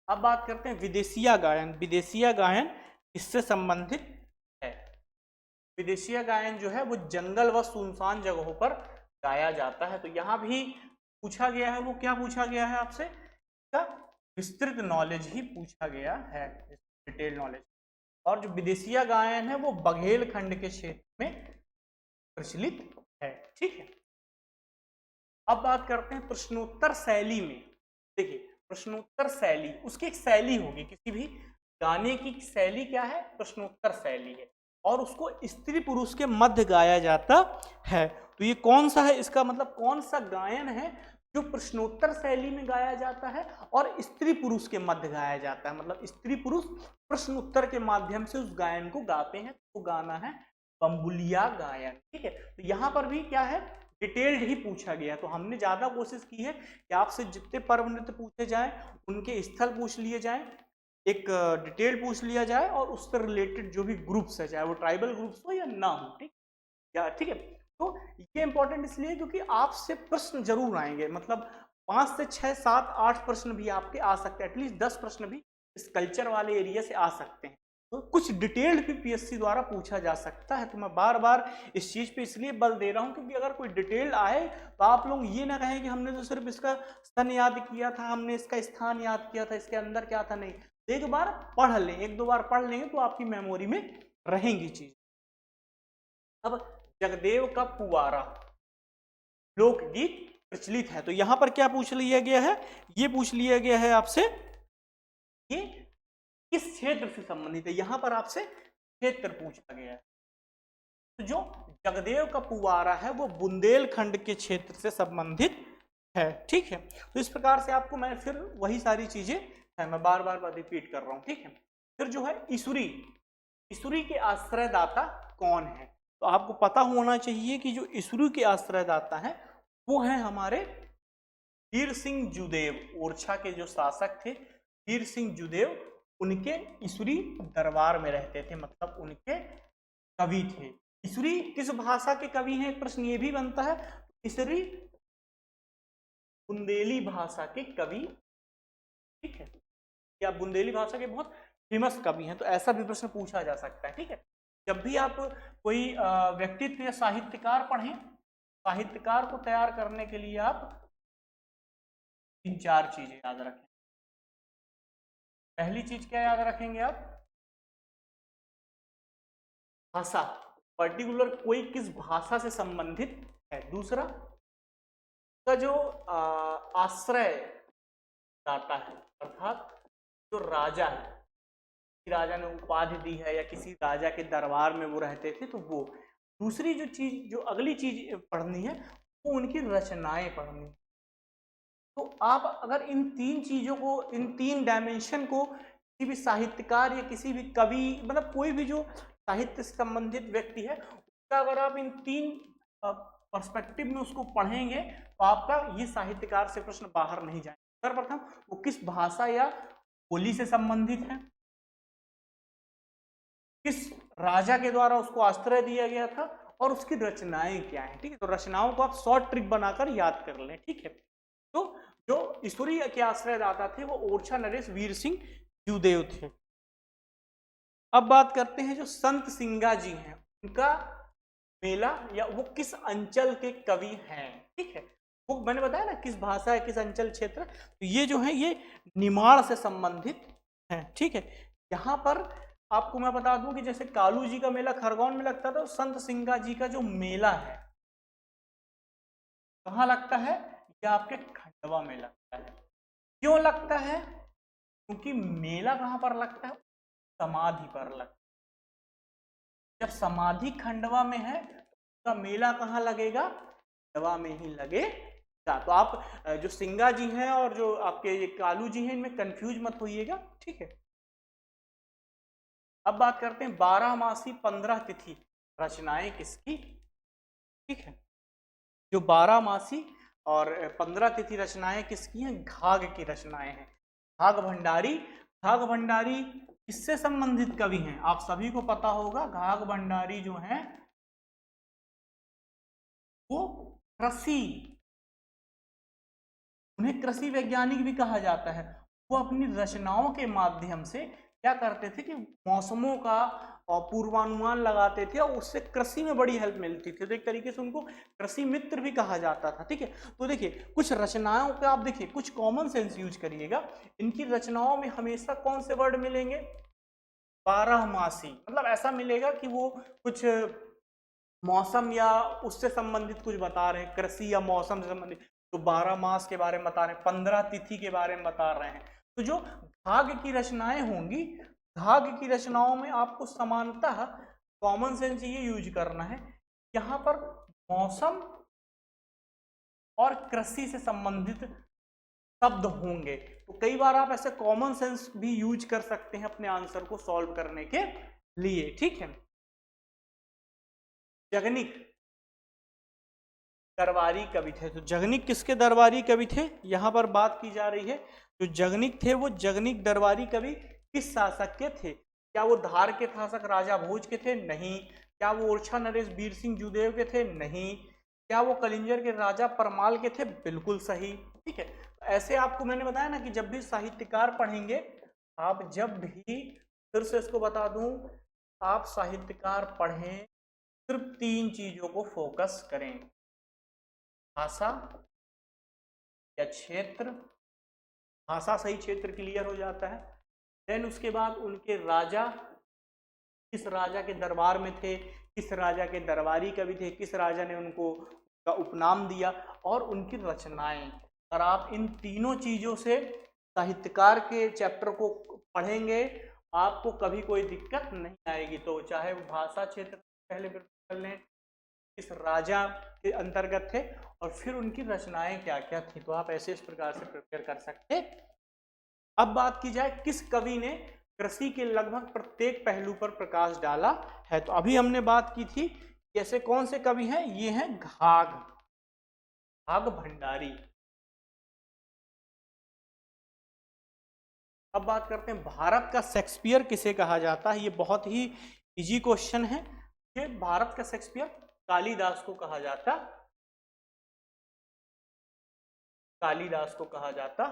अब बात करते हैं विदेशिया गायन, विदेशिया गायन इससे संबंधित है। विदेशिया गायन जो है वो जंगल व सुनसान जगहों पर गाया जाता है, तो यहां भी पूछा गया है, वो क्या पूछा गया है आपसे, विस्तृत नॉलेज ही पूछा गया है, डिटेल नॉलेज। और जो विदेशिया गायन है वो बघेलखंड के क्षेत्र में प्रचलित है, ठीक है। अब बात करते हैं प्रश्नोत्तर शैली में। देखिए प्रश्नोत्तर शैली, उसकी एक शैली होगी, किसी भी गाने की शैली क्या है, प्रश्नोत्तर शैली है, और उसको स्त्री पुरुष के मध्य गाया जाता है। तो ये कौन सा है, इसका मतलब कौन सा गायन है जो प्रश्नोत्तर शैली में गाया जाता है और स्त्री पुरुष के मध्य गाया जाता है, मतलब स्त्री पुरुष प्रश्न उत्तर के माध्यम से उस गायन को गाते हैं, तो गाना है बम्बुलिया गायन, ठीक है। तो यहाँ पर भी क्या है, डिटेल्ड ही पूछा गया, तो हमने ज्यादा कोशिश की है कि आपसे जितने पर्व नृत्य पूछे जाए उनके स्थल पूछ लिए जाए, एक डिटेल पूछ लिया जाए, और उससे रिलेटेड जो भी ग्रुप्स है, चाहे वो ट्राइबल ग्रुप्स हो या ना हो, ठीक या, ठीक है। तो ये इंपॉर्टेंट इसलिए क्योंकि आपसे प्रश्न जरूर आएंगे, मतलब 5 से 6 7 8 प्रश्न भी आपके आ सकते हैं, एटलीस्ट 10 प्रश्न भी इस कल्चर वाले एरिया से आ सकते हैं, तो कुछ डिटेल्ड भी पीएससी द्वारा पूछा जा सकता है। तो मैं बार बार इस चीज पे इसलिए बल दे रहा हूँ क्योंकि अगर कोई डिटेल आए तो आप लोग ये ना कहें कि हमने तो सिर्फ इसका सन याद किया था, हमने इसका स्थान याद किया था, इसके अंदर क्या था, नहीं, एक बार पढ़ लें, एक दो बार पढ़ लेंगे तो आपकी मेमोरी में रहेंगी चीज। अब जगदेव का पुआरा लोकगीत प्रचलित है, तो यहां पर क्या पूछ लिया गया है, ये पूछ लिया गया है आपसे ये किस क्षेत्र से संबंधित है, यहां पर आपसे क्षेत्र पूछा गया है। तो जो जगदेव का पुआरा है वो बुंदेलखंड के क्षेत्र से संबंधित है, ठीक है। तो इस प्रकार से आपको मैं फिर वही सारी चीजें है, मैं बार बार रिपीट कर रहा हूं, ठीक है। फिर जो है ईसुरी, ईसुरी के आश्रयदाता कौन है, तो आपको पता होना चाहिए कि जो ईसुरी के आश्रयदाता है वो है हमारे वीर सिंह जुदेव, ओरछा के जो शासक थे वीर सिंह जुदेव, उनके ईसुरी दरबार में रहते थे, मतलब उनके कवि थे। ईसुरी किस भाषा के कवि हैं, प्रश्न ये भी बनता है। ईसुरी बुंदेली भाषा के कवि, ठीक है, या बुंदेली भाषा के बहुत फेमस कवि हैं, तो ऐसा भी प्रश्न पूछा जा सकता है, ठीक है। जब भी आप कोई व्यक्तित्व या साहित्यकार पढ़ें, साहित्यकार को तैयार करने के लिए आप 3-4 चीजें याद रखें। पहली चीज क्या याद रखेंगे आप, भाषा, पर्टिकुलर कोई किस भाषा से संबंधित है। दूसरा का जो आश्रय दाता है, अर्थात जो राजा है, राजा ने उपाधि दी है या किसी राजा के दरबार में वो रहते थे, तो वो। दूसरी जो चीज, जो अगली चीज पढ़नी है, वो उनकी रचनाएं पढ़नी। तो आप अगर इन तीन चीजों को, इन तीन डायमेंशन को किसी भी साहित्यकार या किसी भी कवि, मतलब कोई भी जो साहित्य से संबंधित व्यक्ति है, उसका अगर आप इन तीन पर्सपेक्टिव में उसको पढ़ेंगे तो आपका ये साहित्यकार से प्रश्न बाहर नहीं जाएगा। सर्वप्रथम वो किस भाषा या बोली से संबंधित है, किस राजा के द्वारा उसको आश्रय दिया गया था, और उसकी रचनाएं क्या है। ठीक है, तो रचनाओं को आप शॉर्ट ट्रिक बनाकर याद कर लें। ठीक है, तो जो ईश्वरी के आश्रयदाता थे वो ओरछा नरेश वीर सिंह जूदेव थे। अब बात करते हैं जो संत सिंगा जी हैं, उनका मेला या वो किस अंचल के कवि हैं। ठीक है, वो मैंने बताया ना किस भाषा है, किस अंचल क्षेत्र, तो ये जो है ये निमाड़ से संबंधित है। ठीक है, यहाँ पर आपको मैं बता दूं कि जैसे कालू जी का मेला खरगोन में लगता था, तो संत सिंगा जी का जो मेला है कहाँ लगता है, ये आपके खंडवा में लगता है। क्यों लगता है, क्योंकि मेला कहाँ पर लगता है, समाधि पर लगता है। जब समाधि खंडवा में है तो उसका मेला कहाँ लगेगा, खंडवा में ही लगेगा। तो आप जो सिंगा जी हैं और जो आपके ये कालू जी हैं, इनमें कंफ्यूज मत होइएगा। ठीक है, अब बात करते हैं 12 मासी 15 तिथि रचनाएं किसकी। ठीक है, जो 12 मासी और 15 तिथि रचनाएं किसकी हैं, घाघ की रचनाएं हैं। घाघ भंडारी, घाघ भंडारी किससे संबंधित कवि हैं, आप सभी को पता होगा। घाघ भंडारी जो हैं वो कृषि, उन्हें कृषि वैज्ञानिक भी कहा जाता है। वो अपनी रचनाओं के माध्यम से क्या करते थे कि मौसमों का पूर्वानुमान लगाते थे, और उससे कृषि में बड़ी हेल्प मिलती थी। तो एक तरीके से उनको कृषि मित्र भी कहा जाता था। ठीक है, तो देखिए कुछ रचनाओं पे आप देखिए, कुछ कॉमन सेंस यूज करिएगा। इनकी रचनाओं में हमेशा कौन से वर्ड मिलेंगे, 12 मासी, मतलब ऐसा मिलेगा कि वो कुछ मौसम या उससे संबंधित कुछ बता रहे हैं, कृषि या मौसम से संबंधित। तो 12 मास के बारे में बता रहे हैं, 15 तिथि के बारे में बता रहे हैं। तो जो घाघ की रचनाएं होंगी, घाघ की रचनाओं में आपको समानतः कॉमन सेंस ये यूज करना है, यहाँ पर मौसम और कृषि से संबंधित शब्द होंगे। तो कई बार आप ऐसे कॉमन सेंस भी यूज कर सकते हैं अपने आंसर को सॉल्व करने के लिए। ठीक है, जगनिक दरबारी कवि थे। तो जगनिक किसके दरबारी कवि थे, यहां पर बात की जा रही है। जो जगनिक थे वो जगनिक दरबारी कवि किस शासक के थे, क्या वो धार के शासक राजा भोज के थे, नहीं। क्या वो ओरछा नरेश वीर सिंह जूदेव के थे, नहीं। क्या वो कलिंजर के राजा परमाल के थे, बिल्कुल सही। ठीक है, ऐसे आपको मैंने बताया ना कि जब भी साहित्यकार पढ़ेंगे आप, जब भी, फिर से इसको बता दूं, आप साहित्यकार पढ़ें सिर्फ 3 चीजों को फोकस करें, भाषा या क्षेत्र। भाषा सही, क्षेत्र क्लियर हो जाता है। देन उसके बाद उनके राजा, किस राजा के दरबार में थे, किस राजा के दरबारी कवि थे, किस राजा ने उनको का उपनाम दिया, और उनकी रचनाएं। और आप इन तीनों चीजों से साहित्यकार के चैप्टर को पढ़ेंगे, आपको कभी कोई दिक्कत नहीं आएगी। तो चाहे वो भाषा क्षेत्र पहले कर लें, इस राजा के अंतर्गत थे, और फिर उनकी रचनाएं क्या क्या थी, तो आप ऐसे इस प्रकार से प्रिपेयर कर सकते। अब बात की जाए किस कवि ने कृषि के लगभग प्रत्येक पहलू पर प्रकाश डाला है। तो अभी हमने बात की थी ऐसे कौन से कवि हैं, ये हैं घाघ, घाघ भंडारी। अब बात करते हैं भारत का शेक्सपियर किसे कहा जाता है। ये बहुत ही इजी क्वेश्चन है। ये भारत का शेक्सपियर कालिदास को कहा जाता, कालिदास को कहा जाता।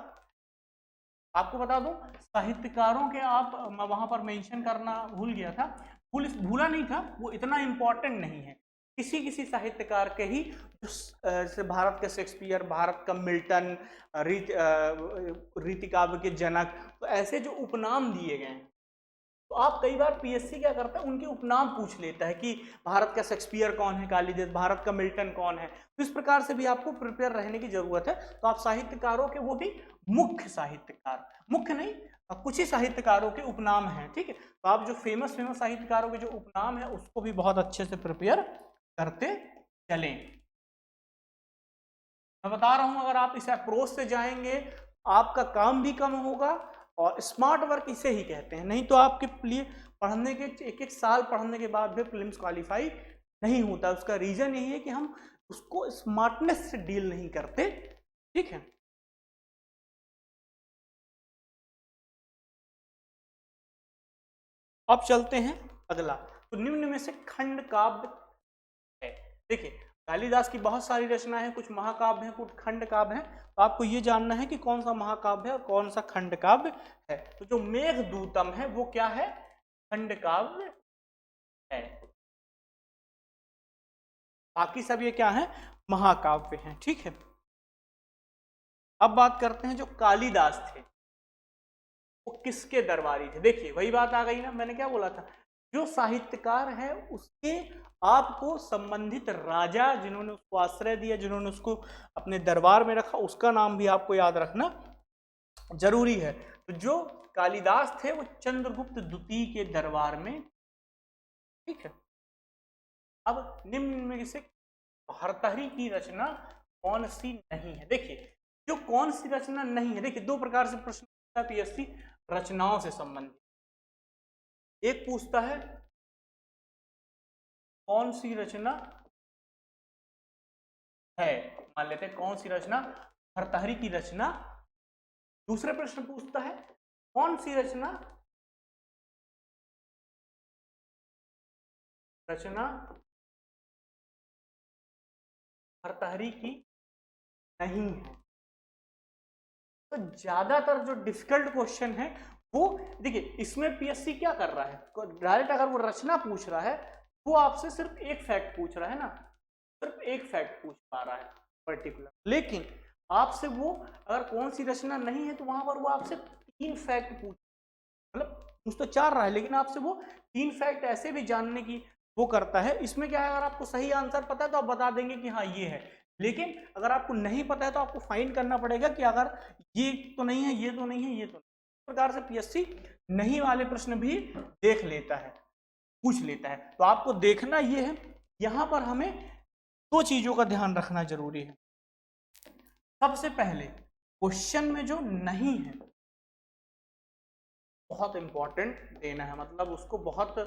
आपको बता दूं साहित्यकारों के, आप वहां पर मेंशन करना भूल गया था, भूला नहीं था, वो इतना इंपॉर्टेंट नहीं है। किसी किसी साहित्यकार के ही, जैसे भारत का शेक्सपियर, भारत का मिल्टन, रीति काव्य के जनक, तो ऐसे जो उपनाम दिए गए हैं, तो आप कई बार पीएससी क्या करता है, उनके उपनाम पूछ लेता है कि भारत का शेक्सपियर कौन है, कालिदास, भारत का मिल्टन कौन है। तो इस प्रकार से भी आपको प्रिपेयर रहने की जरूरत है। तो आप साहित्यकारों के, वो भी मुख्य साहित्यकार, मुख्य नहीं, कुछ ही साहित्यकारों के उपनाम हैं, ठीक है। तो आप जो फेमस साहित्यकारों के जो उपनाम है उसको भी बहुत अच्छे से प्रिपेयर करते चलें। मैं बता रहा हूं, अगर आप इस अप्रोच से जाएंगे आपका काम भी कम होगा, और स्मार्ट वर्क इसे ही कहते हैं। नहीं तो आपके लिए पढ़ने के एक एक साल पढ़ने के बाद भी प्रीलिम्स क्वालिफाई नहीं होता। उसका रीजन यही है कि हम उसको स्मार्टनेस से डील नहीं करते, ठीक है। अब चलते हैं अगला। तो निम्न में से खंड काव्य है। देखिए कालिदास की बहुत सारी रचनाएं हैं, कुछ महाकाव्य हैं, कुछ खंड काव्य हैं। तो आपको ये जानना है कि कौन सा महाकाव्य है और कौन सा खंड काव्य है। तो जो मेघदूतम है वो क्या है, खंड काव्य है। बाकी सब ये क्या है, महाकाव्य हैं, ठीक है। अब बात करते हैं जो कालिदास थे वो किसके दरबारी थे। देखिए वही बात आ गई ना, मैंने क्या बोला था, जो साहित्यकार है उसके आपको संबंधित राजा जिन्होंने उसको आश्रय दिया, जिन्होंने उसको अपने दरबार में रखा, उसका नाम भी आपको याद रखना जरूरी है। तो जो कालिदास थे वो चंद्रगुप्त द्वितीय के दरबार में, ठीक है। अब निम्न में से भर्तृहरि की रचना कौन सी नहीं है। देखिए जो कौन सी रचना नहीं है, देखिए दो प्रकार से प्रश्न पूछता है पीएससी रचनाओं से संबंधित। एक पूछता है कौन सी रचना है, मान लेते हैं कौन सी रचना भर्तृहरि की रचना। दूसरे प्रश्न पूछता है कौन सी रचना भर्तृहरि की नहीं है। तो ज्यादातर जो डिफिकल्ट क्वेश्चन है वो, देखिए इसमें पीएससी क्या कर रहा है, डायरेक्ट अगर वो रचना पूछ रहा है वो आपसे सिर्फ एक फैक्ट पूछ रहा है ना, सिर्फ एक फैक्ट पूछ पा रहा है पर्टिकुलर। लेकिन आपसे वो अगर कौन सी रचना नहीं है तो वहां पर वो आपसे 3 फैक्ट पूछ, मतलब पूछ तो 4 रहा है लेकिन आपसे वो 3 फैक्ट ऐसे भी जानने की वो करता है। इसमें क्या है, अगर आपको सही आंसर पता है तो आप बता देंगे कि हाँ ये है, लेकिन अगर आपको नहीं पता है तो आपको फाइंड करना पड़ेगा कि अगर ये तो नहीं है, ये तो नहीं है, ये तो नहीं। इस प्रकार से पीएससी नहीं वाले प्रश्न भी देख लेता है, पूछ लेता है। तो आपको देखना ये है, यहां पर हमें 2 चीजों का ध्यान रखना जरूरी है। सबसे पहले क्वेश्चन में जो नहीं है बहुत इंपॉर्टेंट देना है, मतलब उसको बहुत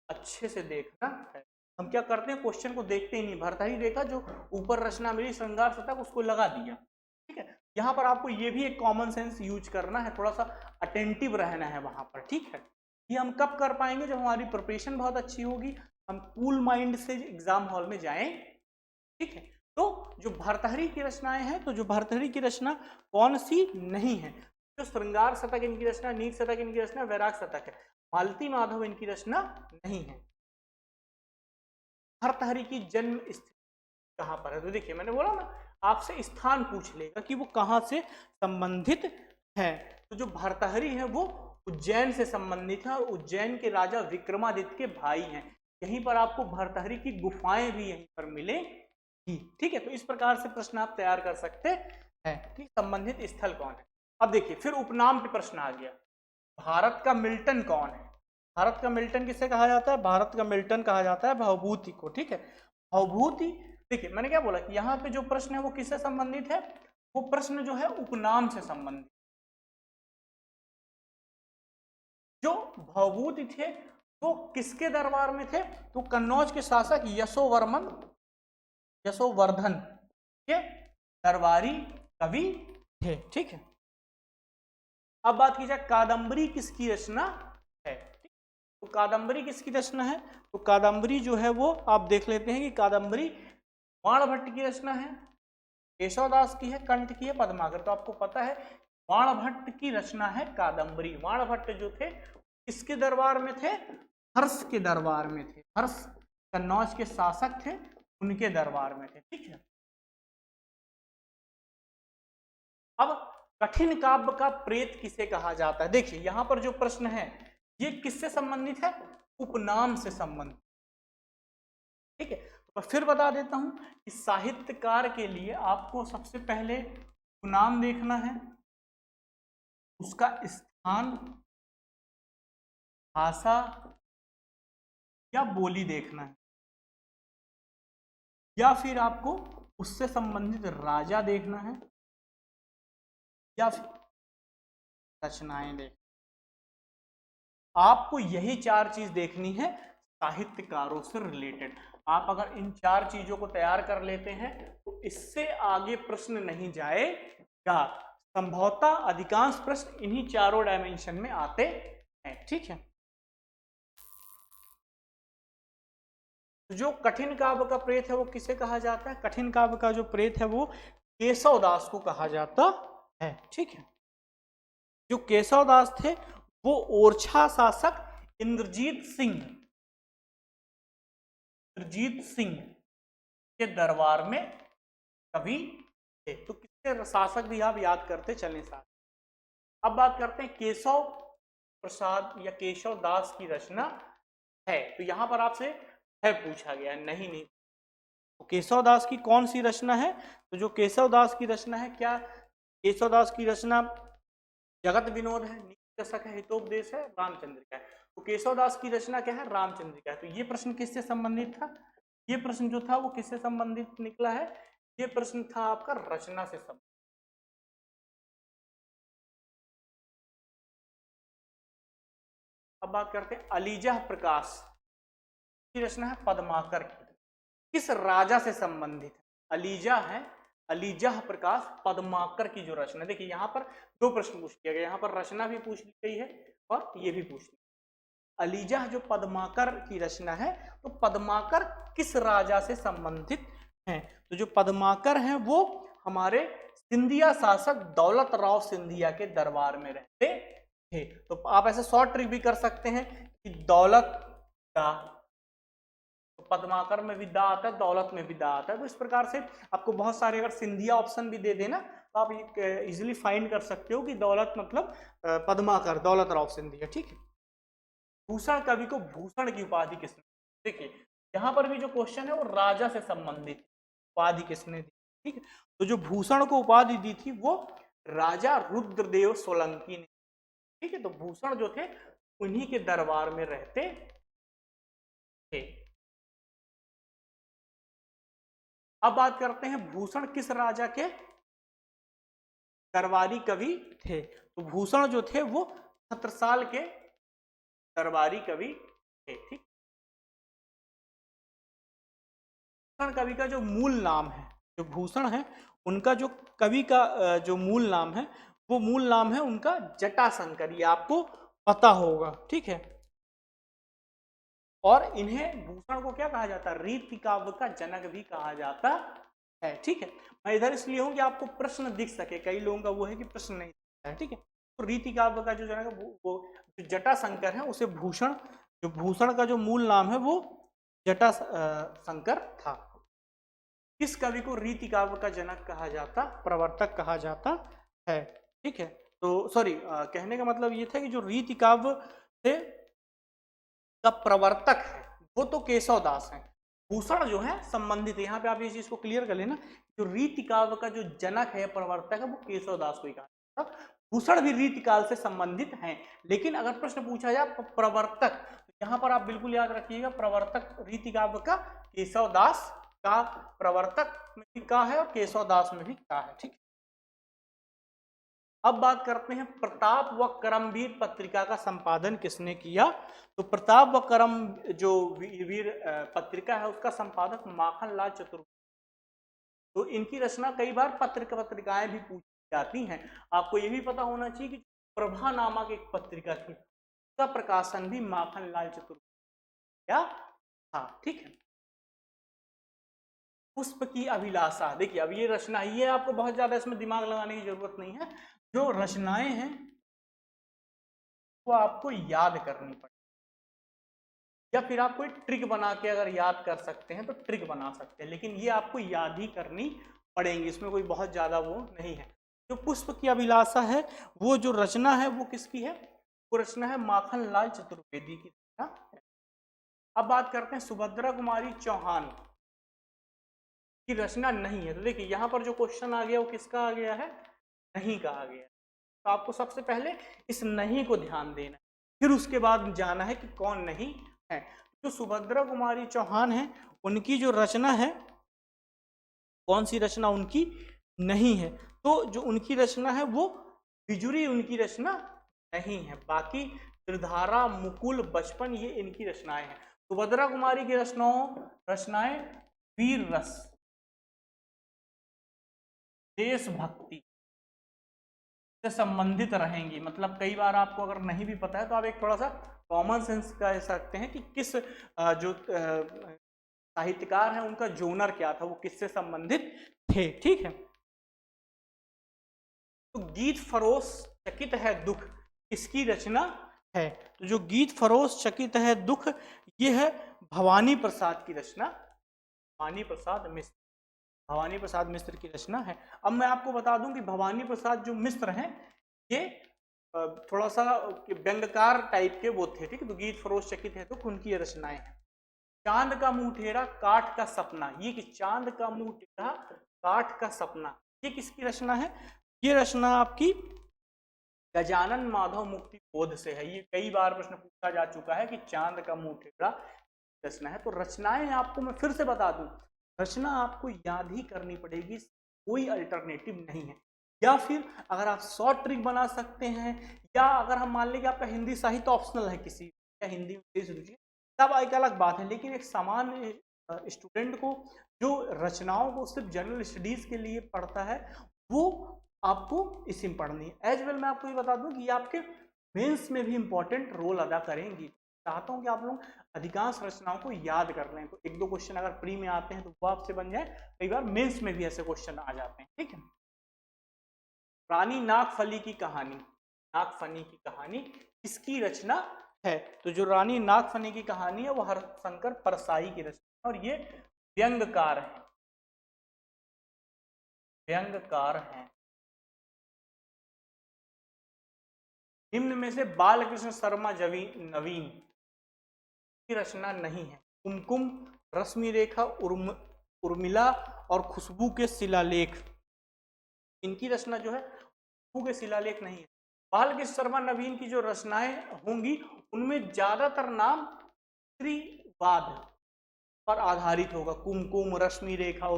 अच्छे से देखना है। हम क्या करते हैं, क्वेश्चन को देखते ही नहीं, भर्तृहरि देखा, जो ऊपर रचना मिली श्रृंगार शतक उसको लगा दिया, ठीक है। यहाँ पर आपको ये भी एक कॉमन सेंस यूज करना है, थोड़ा सा अटेंटिव रहना है वहां पर, ठीक है। ये हम कब कर पाएंगे, जब हमारी प्रिपरेशन बहुत अच्छी होगी, हम कूल माइंड से एग्जाम हॉल में जाएं, ठीक है। तो जो भर्तृहरि की रचनाएं हैं, तो जो भर्तृहरि की रचना कौन सी नहीं है, जो श्रृंगार शतक इनकी रचना, नीति शतक इनकी रचना, वैराग शतक है, मालती माधव इनकी रचना नहीं है। भर्तृहरि की जन्म स्थिति कहां पर है, तो देखिए मैंने बोला ना आपसे स्थान पूछ लेगा कि वो कहां से संबंधित है। तो जो भर्तृहरि है वो उज्जैन से संबंधित है, और उज्जैन के राजा विक्रमादित्य के भाई हैं। यहीं पर आपको भर्तृहरि की गुफाएं भी यहीं पर मिलेंगी, ठीक है। तो इस प्रकार से प्रश्न आप तैयार कर सकते हैं कि संबंधित स्थल कौन है। अब देखिए फिर उपनाम पे प्रश्न आ गया, भारत का मिल्टन कौन है। भारत का मिल्टन किसे कहा जाता है, भारत का मिल्टन कहा जाता है भवभूति को, ठीक है। भवभूति, देखिए मैंने क्या बोला कि यहाँ पे जो प्रश्न है वो किससे संबंधित है, वो प्रश्न जो है उपनाम से संबंधित। जो भवभूति थे वो किसके दरबार में थे, तो कन्नौज के शासक यशोवर्धन के दरबारी कवि थे, ठीक है। अब बात की जाए कादंबरी किसकी रचना है, तो कादंबरी किसकी रचना है, तो कादंबरी जो है वो आप देख लेते हैं कि कादंबरी बाणभट्ट की रचना है, केशवदास की है, कंठ की है, पद्माकर। तो आपको पता है बाणभट्ट की रचना है कादंबरी। बाणभट्ट जो थे किसके दरबार में थे, हर्ष के दरबार में थे, हर्ष कन्नौज के शासक थे उनके दरबार में थे, ठीक है। अब कठिन काव्य का प्रेत किसे कहा जाता है, देखिए यहां पर जो प्रश्न है ये किससे संबंधित है? उपनाम से संबंधित। ठीक है, तो फिर बता देता हूं कि साहित्यकार के लिए आपको सबसे पहले उपनाम देखना है, उसका स्थान, भाषा या बोली देखना है, या फिर आपको उससे संबंधित राजा देखना है, या फिर रचनाएं देखना। आपको यही 4 चीज देखनी है साहित्यकारों से रिलेटेड। आप अगर इन 4 चीजों को तैयार कर लेते हैं तो इससे आगे प्रश्न नहीं जाएगा। संभवतः अधिकांश प्रश्न इन्हीं 4 डायमेंशन में आते हैं। ठीक है, तो जो कठिन काव्य का प्रेत है वो किसे कहा जाता है? कठिन काव्य का जो प्रेत है वो केशवदास को कहा जाता है। ठीक है, जो केशवदास थे वो ओरछा शासक इंद्रजीत सिंह के दरबार में कवि थे। तो किसके शासक भी आप याद करते चलें साथ। अब बात करते हैं केशव प्रसाद या केशव दास की रचना है, तो यहां पर आपसे है पूछा गया, नहीं तो केशव दास की कौन सी रचना है? तो जो केशव दास की रचना है, क्या केशव दास की रचना जगत विनोद है, नीति दशक है, हितोपदेश है, रामचंद्रिका है? तो केशव दास की रचना क्या है? रामचंद्रिका है। तो ये प्रश्न किससे संबंधित था? ये प्रश्न जो था वो किससे संबंधित निकला है? ये प्रश्न था आपका रचना से संबंधित। अब बात करते हैं अलीजा प्रकाश की रचना है पद्माकर की, किस राजा से संबंधित है? अलीजा है, अलीजा प्रकाश पद्माकर की जो रचना, देखिए यहां पर 2 प्रश्न पूछ लिया गया, यहां पर रचना भी पूछ ली गई है और ये भी पूछ ली। अलीजा जो पद्माकर की रचना है, तो पद्माकर किस राजा से संबंधित हैं? तो जो पद्माकर हैं वो हमारे सिंधिया शासक दौलत राव सिंधिया के दरबार में रहते थे। तो आप ऐसे शॉर्ट ट्रिक भी कर सकते हैं कि दौलत का, तो पद्माकर में भी दा आता है, दौलत में भी दा आता है। तो इस प्रकार से आपको बहुत सारे अगर सिंधिया ऑप्शन भी दे देना तो आप इजिली फाइंड कर सकते हो कि दौलत मतलब पद्माकर, दौलत राव सिंधिया। ठीक है, भूषण कवि को भूषण की उपाधि किसने? देखिए यहां पर भी जो क्वेश्चन है वो राजा से संबंधित, उपाधि किसने दी? ठीक है, तो जो भूषण को उपाधि दी थी वो राजा रुद्रदेव सोलंकी ने। ठीक है, तो भूषण जो थे उन्हीं के दरबार में रहते थे। अब बात करते हैं भूषण किस राजा के दरबारी कवि थे? तो भूषण जो थे वो छत्रसाल के दरबारी कवि थे। ठीक, भूषण कवि का जो मूल नाम है, जो भूषण है उनका जो कवि का जो मूल नाम है वो मूल नाम है उनका जटाशंकर, ये आपको पता होगा। ठीक है, और इन्हें भूषण को क्या कहा जाता है? रीति काव्य का जनक भी कहा जाता है। ठीक है, मैं इधर इसलिए हूं कि आपको प्रश्न दिख सके, कई लोगों का वो है कि प्रश्न नहीं है। ठीक है, तो रीति काव्य का जो जनक है वो जो जटाशंकर है, उसे भूषण, जो भूषण का जो मूल नाम है वो जटाशंकर था। किस कवि को रीति काव्य का जनक कहा जाता, प्रवर्तक कहा जाता है? ठीक है, तो सॉरी, कहने का मतलब ये था कि जो रीति काव्य से का प्रवर्तक है वो तो केशवदास है, भूषण जो है संबंधित है। यहाँ पे आप ये चीज को क्लियर कर लेना, जो रीति काव्य का जो जनक है, प्रवर्तक है, वो केशवदास को ही कहा जाता है। भूषण भी रीति काल से संबंधित हैं, लेकिन अगर प्रश्न पूछा जाए प्रवर्तक, तो यहाँ पर आप बिल्कुल याद रखिएगा, प्रवर्तक रीति काव्य का केशवदास का प्रवर्तक में भी कहा है और केशवदास में भी कहा है। ठीक, अब बात करते हैं प्रताप व करमवीर पत्रिका का संपादन किसने किया? तो प्रताप व करम जो वीर पत्रिका है उसका संपादक माखनलाल चतुर्वेदी। तो इनकी रचना कई बार पत्रिकाएं भी पूछी जाती हैं। आपको ये भी पता होना चाहिए कि प्रभा नामक एक पत्रिका थी, उसका प्रकाशन भी माखनलाल चतुर्वेदी क्या था। ठीक है, पुष्प की अभिलाषा, देखिए अब ये रचना, ये आपको बहुत ज्यादा इसमें दिमाग लगाने की जरूरत नहीं है, जो रचनाएं हैं वो आपको याद करनी पड़ेगी, या फिर आप कोई ट्रिक बना के अगर याद कर सकते हैं तो ट्रिक बना सकते हैं, लेकिन ये आपको याद ही करनी पड़ेंगी, इसमें कोई बहुत ज्यादा वो नहीं है। जो पुष्प की अभिलाषा है वो जो रचना है वो किसकी है? वो रचना है माखन लाल चतुर्वेदी की रचना है। अब बात करते हैं सुभद्रा कुमारी चौहान की रचना नहीं है। तो देखिए यहाँ पर जो क्वेश्चन आ गया वो किसका आ गया है, नहीं का आ गया। तो आपको सबसे पहले इस नहीं को ध्यान देना है, फिर उसके बाद जाना है कि कौन नहीं है। जो सुभद्रा कुमारी चौहान है उनकी जो रचना है, कौन सी रचना उनकी नहीं है, तो जो उनकी रचना है वो बिजुरी उनकी रचना नहीं है। बाकी त्रिधारा, मुकुल, बचपन ये इनकी रचनाएं हैं। सुभद्रा कुमारी की रचनाएं वीर रस, देशभक्ति से संबंधित रहेंगी। मतलब कई बार आपको अगर नहीं भी पता है तो आप एक थोड़ा सा कॉमन सेंस कह सकते हैं कि किस जो साहित्यकार है उनका जोनर क्या था, वो किससे संबंधित थे। ठीक है, तो गीत फरोश चकित है दुख किसकी रचना है। तो जो गीत फरोश चकित है दुख ये है भवानी प्रसाद की रचना, भवानी प्रसाद मिश्र, भवानी प्रसाद मिश्र की रचना है। अब मैं आपको बता दूं कि भवानी प्रसाद जो मिश्र हैं ये थोड़ा सा व्यंग्यकार टाइप के वो थे। ठीक है, तो गीत फरोश चकित है दुख उनकी रचनाएं हैं। चांद का मुंह टेढ़ा काठ का सपना, ये कि चांद का मुंह टेढ़ा काठ का सपना ये किसकी रचना है, ये रचना आपकी गजानन माधव मुक्ति बोध से है। ये कई बार प्रश्न पूछा जा चुका है कि चांद का मुंह टेढ़ा रचना है। तो रचनाएं आपको मैं फिर से बता दूं, रचना आपको याद ही करनी पड़ेगी, कोई अल्टरनेटिव नहीं है। या फिर अगर आप शॉर्ट ट्रिक बना सकते हैं, या अगर हम मान लें कि आपका हिंदी साहित्य ऑप्शनल है, किसी या हिंदी में तेज रुचि, तब एक अलग बात है। लेकिन एक सामान्य स्टूडेंट को जो रचनाओं को सिर्फ जनरल स्टडीज के लिए पढ़ता है वो आपको इसी में पढ़नी है। एज वेल मैं आपको ये बता दूं कि ये आपके मेंस में भी इंपॉर्टेंट रोल अदा करेंगी। चाहता हूं कि आप लोग अधिकांश रचनाओं को याद कर लें, तो एक दो क्वेश्चन अगर प्री में आते हैं तो वो आपसे बन जाए, कई बार मेंस में भी ऐसे क्वेश्चन आ जाते हैं। ठीक है, रानी नागफनी की कहानी, नागफनी की कहानी किसकी रचना है। तो जो रानी नागफनी की कहानी है वो हरशंकर परसाई की रचना, और ये व्यंग्यकार है, व्यंग्यकार है। निम्न में से बालकृष्ण शर्मा नवीन की रचना नहीं है। कुमकुम, रश्मि रेखा, उर्मिला और खुशबू के शिलालेख, इनकी रचना जो है खुशबू के शिलालेख नहीं है। बालकृष्ण शर्मा नवीन की जो रचनाएं होंगी उनमें ज्यादातर नाम स्त्रीवाद पर आधारित होगा। कुमकुम, रश्मि रेखा,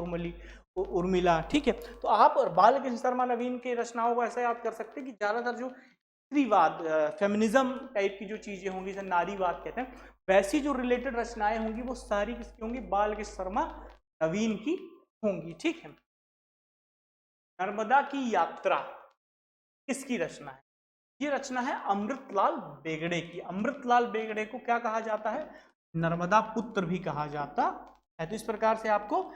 उर्मिला। ठीक है, तो आप बालकृष्ण शर्मा नवीन के रचनाओं को ऐसा याद कर सकते हैं कि ज्यादातर जो स्त्रीवाद, फेमिनिज्म टाइप की जो चीजें होंगी, जैसे नारीवाद कहते हैं, वैसी जो रिलेटेड रचनाएं होंगी वो सारी किसकी होंगी, बालकृष्ण शर्मा नवीन की होंगी। ठीक है, नर्मदा की यात्रा किसकी रचना है, ये रचना है अमृतलाल बेगड़े की। अमृतलाल बेगड़े को क्या कहा जाता है, नर्मदा पुत्र भी कहा जाता है। तो इस प्रकार से आपको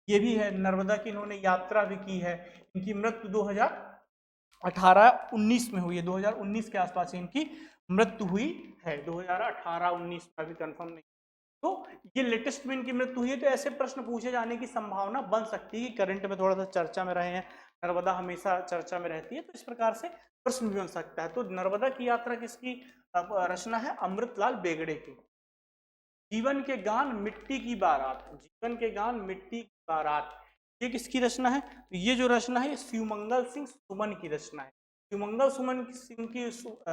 ये भी है, नर्मदा की इन्होंने यात्रा भी की है। इनकी मृत्यु 2018-19 में हुई है, 2019 के आसपास इनकी मृत्यु हुई है, 2018-19 का भी कंफर्म नहीं। तो ये लेटेस्ट में इनकी मृत्यु हुई है। तो ऐसे प्रश्न पूछे जाने की संभावना बन सकती है, करंट में थोड़ा सा चर्चा में रहे हैं, नर्मदा हमेशा चर्चा में रहती है, तो इस प्रकार से प्रश्न भी बन सकता है। तो नर्मदा की यात्रा किसकी रचना है, अमृतलाल बेगड़े की। जीवन के गान मिट्टी की बारात, जीवन के गान मिट्टी की बारात ये किसकी रचना है, तो ये जो रचना है ये शिवमंगल सिंह सुमन की रचना है। शिवमंगल सुमन सिंह की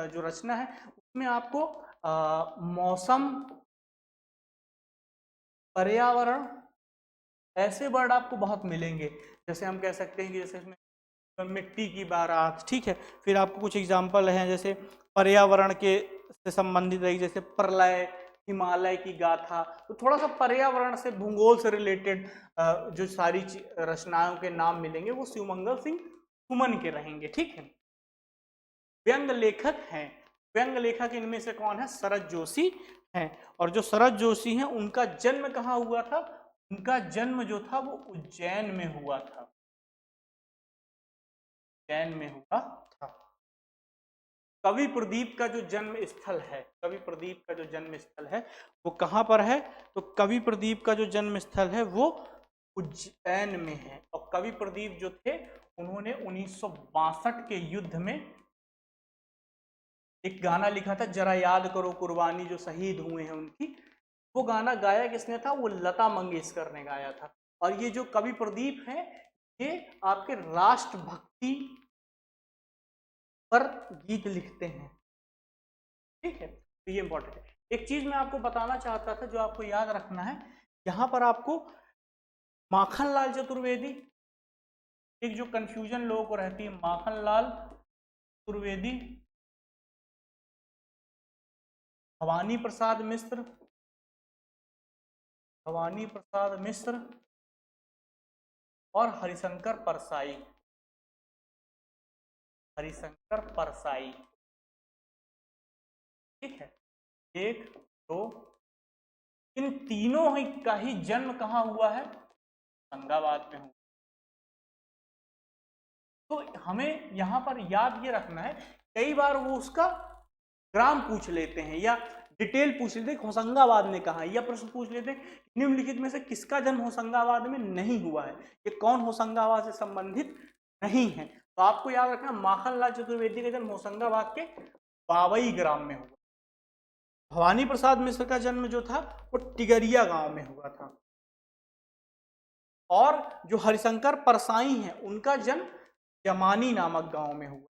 जो रचना है उसमें आपको मौसम, पर्यावरण ऐसे वर्ड आपको बहुत मिलेंगे। जैसे हम कह सकते हैं कि जैसे इसमें मिट्टी की बारात, ठीक है, फिर आपको कुछ एग्जाम्पल हैं जैसे पर्यावरण के से संबंधित रही, जैसे प्रलय, हिमालय की गाथा। तो थोड़ा सा पर्यावरण से, भूगोल से रिलेटेड जो सारी रचनाओं के नाम मिलेंगे वो शिवमंगल सिंह सुमन के रहेंगे। ठीक है, व्यंग लेखक हैं, व्यंग लेखक इनमें से कौन है, शरद जोशी हैं। और जो शरद जोशी हैं उनका जन्म कहाँ हुआ था, उनका जन्म जो था वो उज्जैन में हुआ था, उज्जैन में हुआ था। कवि प्रदीप का जो जन्म स्थल है, कवि प्रदीप का जो जन्म स्थल है वो कहाँ पर है, तो कवि प्रदीप का जो जन्म स्थल है वो उज्जैन में है। और कवि प्रदीप जो थे उन्होंने 1962 के युद्ध में एक गाना लिखा था, जरा याद करो कुर्बानी जो शहीद हुए हैं उनकी। वो गाना गाया किसने था? वो लता मंगेशकर ने गाया था। और ये जो कवि प्रदीप है, ये आपके राष्ट्रभक्ति पर गीत लिखते हैं। ठीक है, तो ये इंपॉर्टेंट है। एक चीज मैं आपको बताना चाहता था जो आपको याद रखना है, यहां पर आपको माखनलाल चतुर्वेदी, एक जो कंफ्यूजन लोगों को रहती है, माखनलाल चतुर्वेदी, भवानी प्रसाद मिश्र, भवानी प्रसाद मिश्र और हरिशंकर परसाई, हरिशंकर परसाई। ठीक है, एक दो, इन तीनों का ही जन्म कहाँ हुआ है? होशंगाबाद में हुआ। तो हमें यहां पर याद ये रखना है, कई बार वो उसका ग्राम पूछ लेते हैं या डिटेल पूछ लेते हैं, होशंगाबाद में कहा, या प्रश्न पूछ लेते हैं निम्नलिखित में से किसका जन्म होशंगाबाद में नहीं हुआ है, ये कौन होशंगाबाद से संबंधित नहीं है। तो आपको याद रखना, माखनलाल चतुर्वेदी का जन्म होशंगाबाद के बावई ग्राम में हुआ। भवानी प्रसाद मिश्र का जन्म जो था वो टिगरिया गांव में हुआ था। और जो हरिशंकर परसाई हैं उनका जन्म जमानी नामक गांव में हुआ।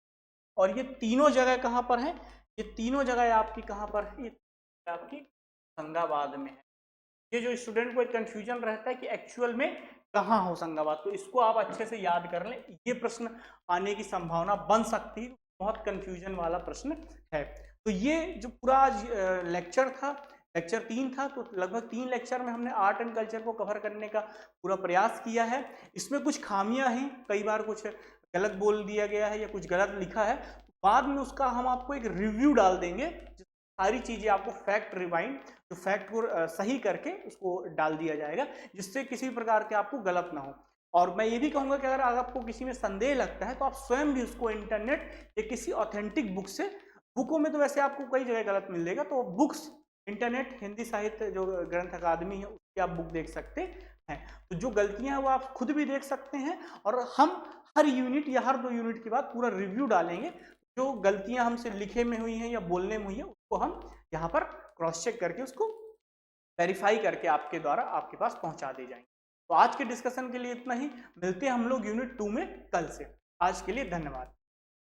और ये तीनों जगह कहां पर है? ये तीनों जगह आपकी कहां पर है? ये आपकी होशंगाबाद में है। ये जो स्टूडेंट को एक कंफ्यूजन रहता है कि एक्चुअल में कहाँ होशंगाबाद, तो इसको आप अच्छे से याद कर लें, ये प्रश्न आने की संभावना बन सकती है, बहुत कंफ्यूजन वाला प्रश्न है। तो ये जो पूरा आज लेक्चर था, लेक्चर 3 था, तो लगभग 3 लेक्चर में हमने आर्ट एंड कल्चर को कवर करने का पूरा प्रयास किया है। इसमें कुछ खामियां हैं, कई बार कुछ गलत बोल दिया गया है या कुछ गलत लिखा है, बाद में उसका हम आपको एक रिव्यू डाल देंगे, सारी चीजें आपको फैक्ट रिवाइंड, जो फैक्ट को सही करके उसको डाल दिया जाएगा, जिससे किसी प्रकार के आपको गलत ना हो। और मैं ये भी कहूंगा कि अगर आपको किसी में संदेह लगता है तो आप स्वयं भी उसको इंटरनेट या किसी ऑथेंटिक बुक से, बुकों में तो वैसे आपको कई जगह गलत मिल जाएगा, तो बुक्स, इंटरनेट, हिंदी साहित्य जो ग्रंथ अकादमी है उसकी आप बुक देख सकते हैं। तो जो गलतियां हैं वो आप खुद भी देख सकते हैं, और हम हर यूनिट या हर 2 यूनिट के बाद पूरा रिव्यू डालेंगे, जो गलतियां हमसे लिखे में हुई हैं या बोलने में हुई है उसको हम यहाँ पर क्रॉस चेक करके उसको वेरीफाई करके आपके द्वारा आपके पास पहुंचा दे जाएंगे। तो आज के डिस्कशन के लिए इतना ही, मिलते हैं हम लोग यूनिट 2 में कल से। आज के लिए धन्यवाद।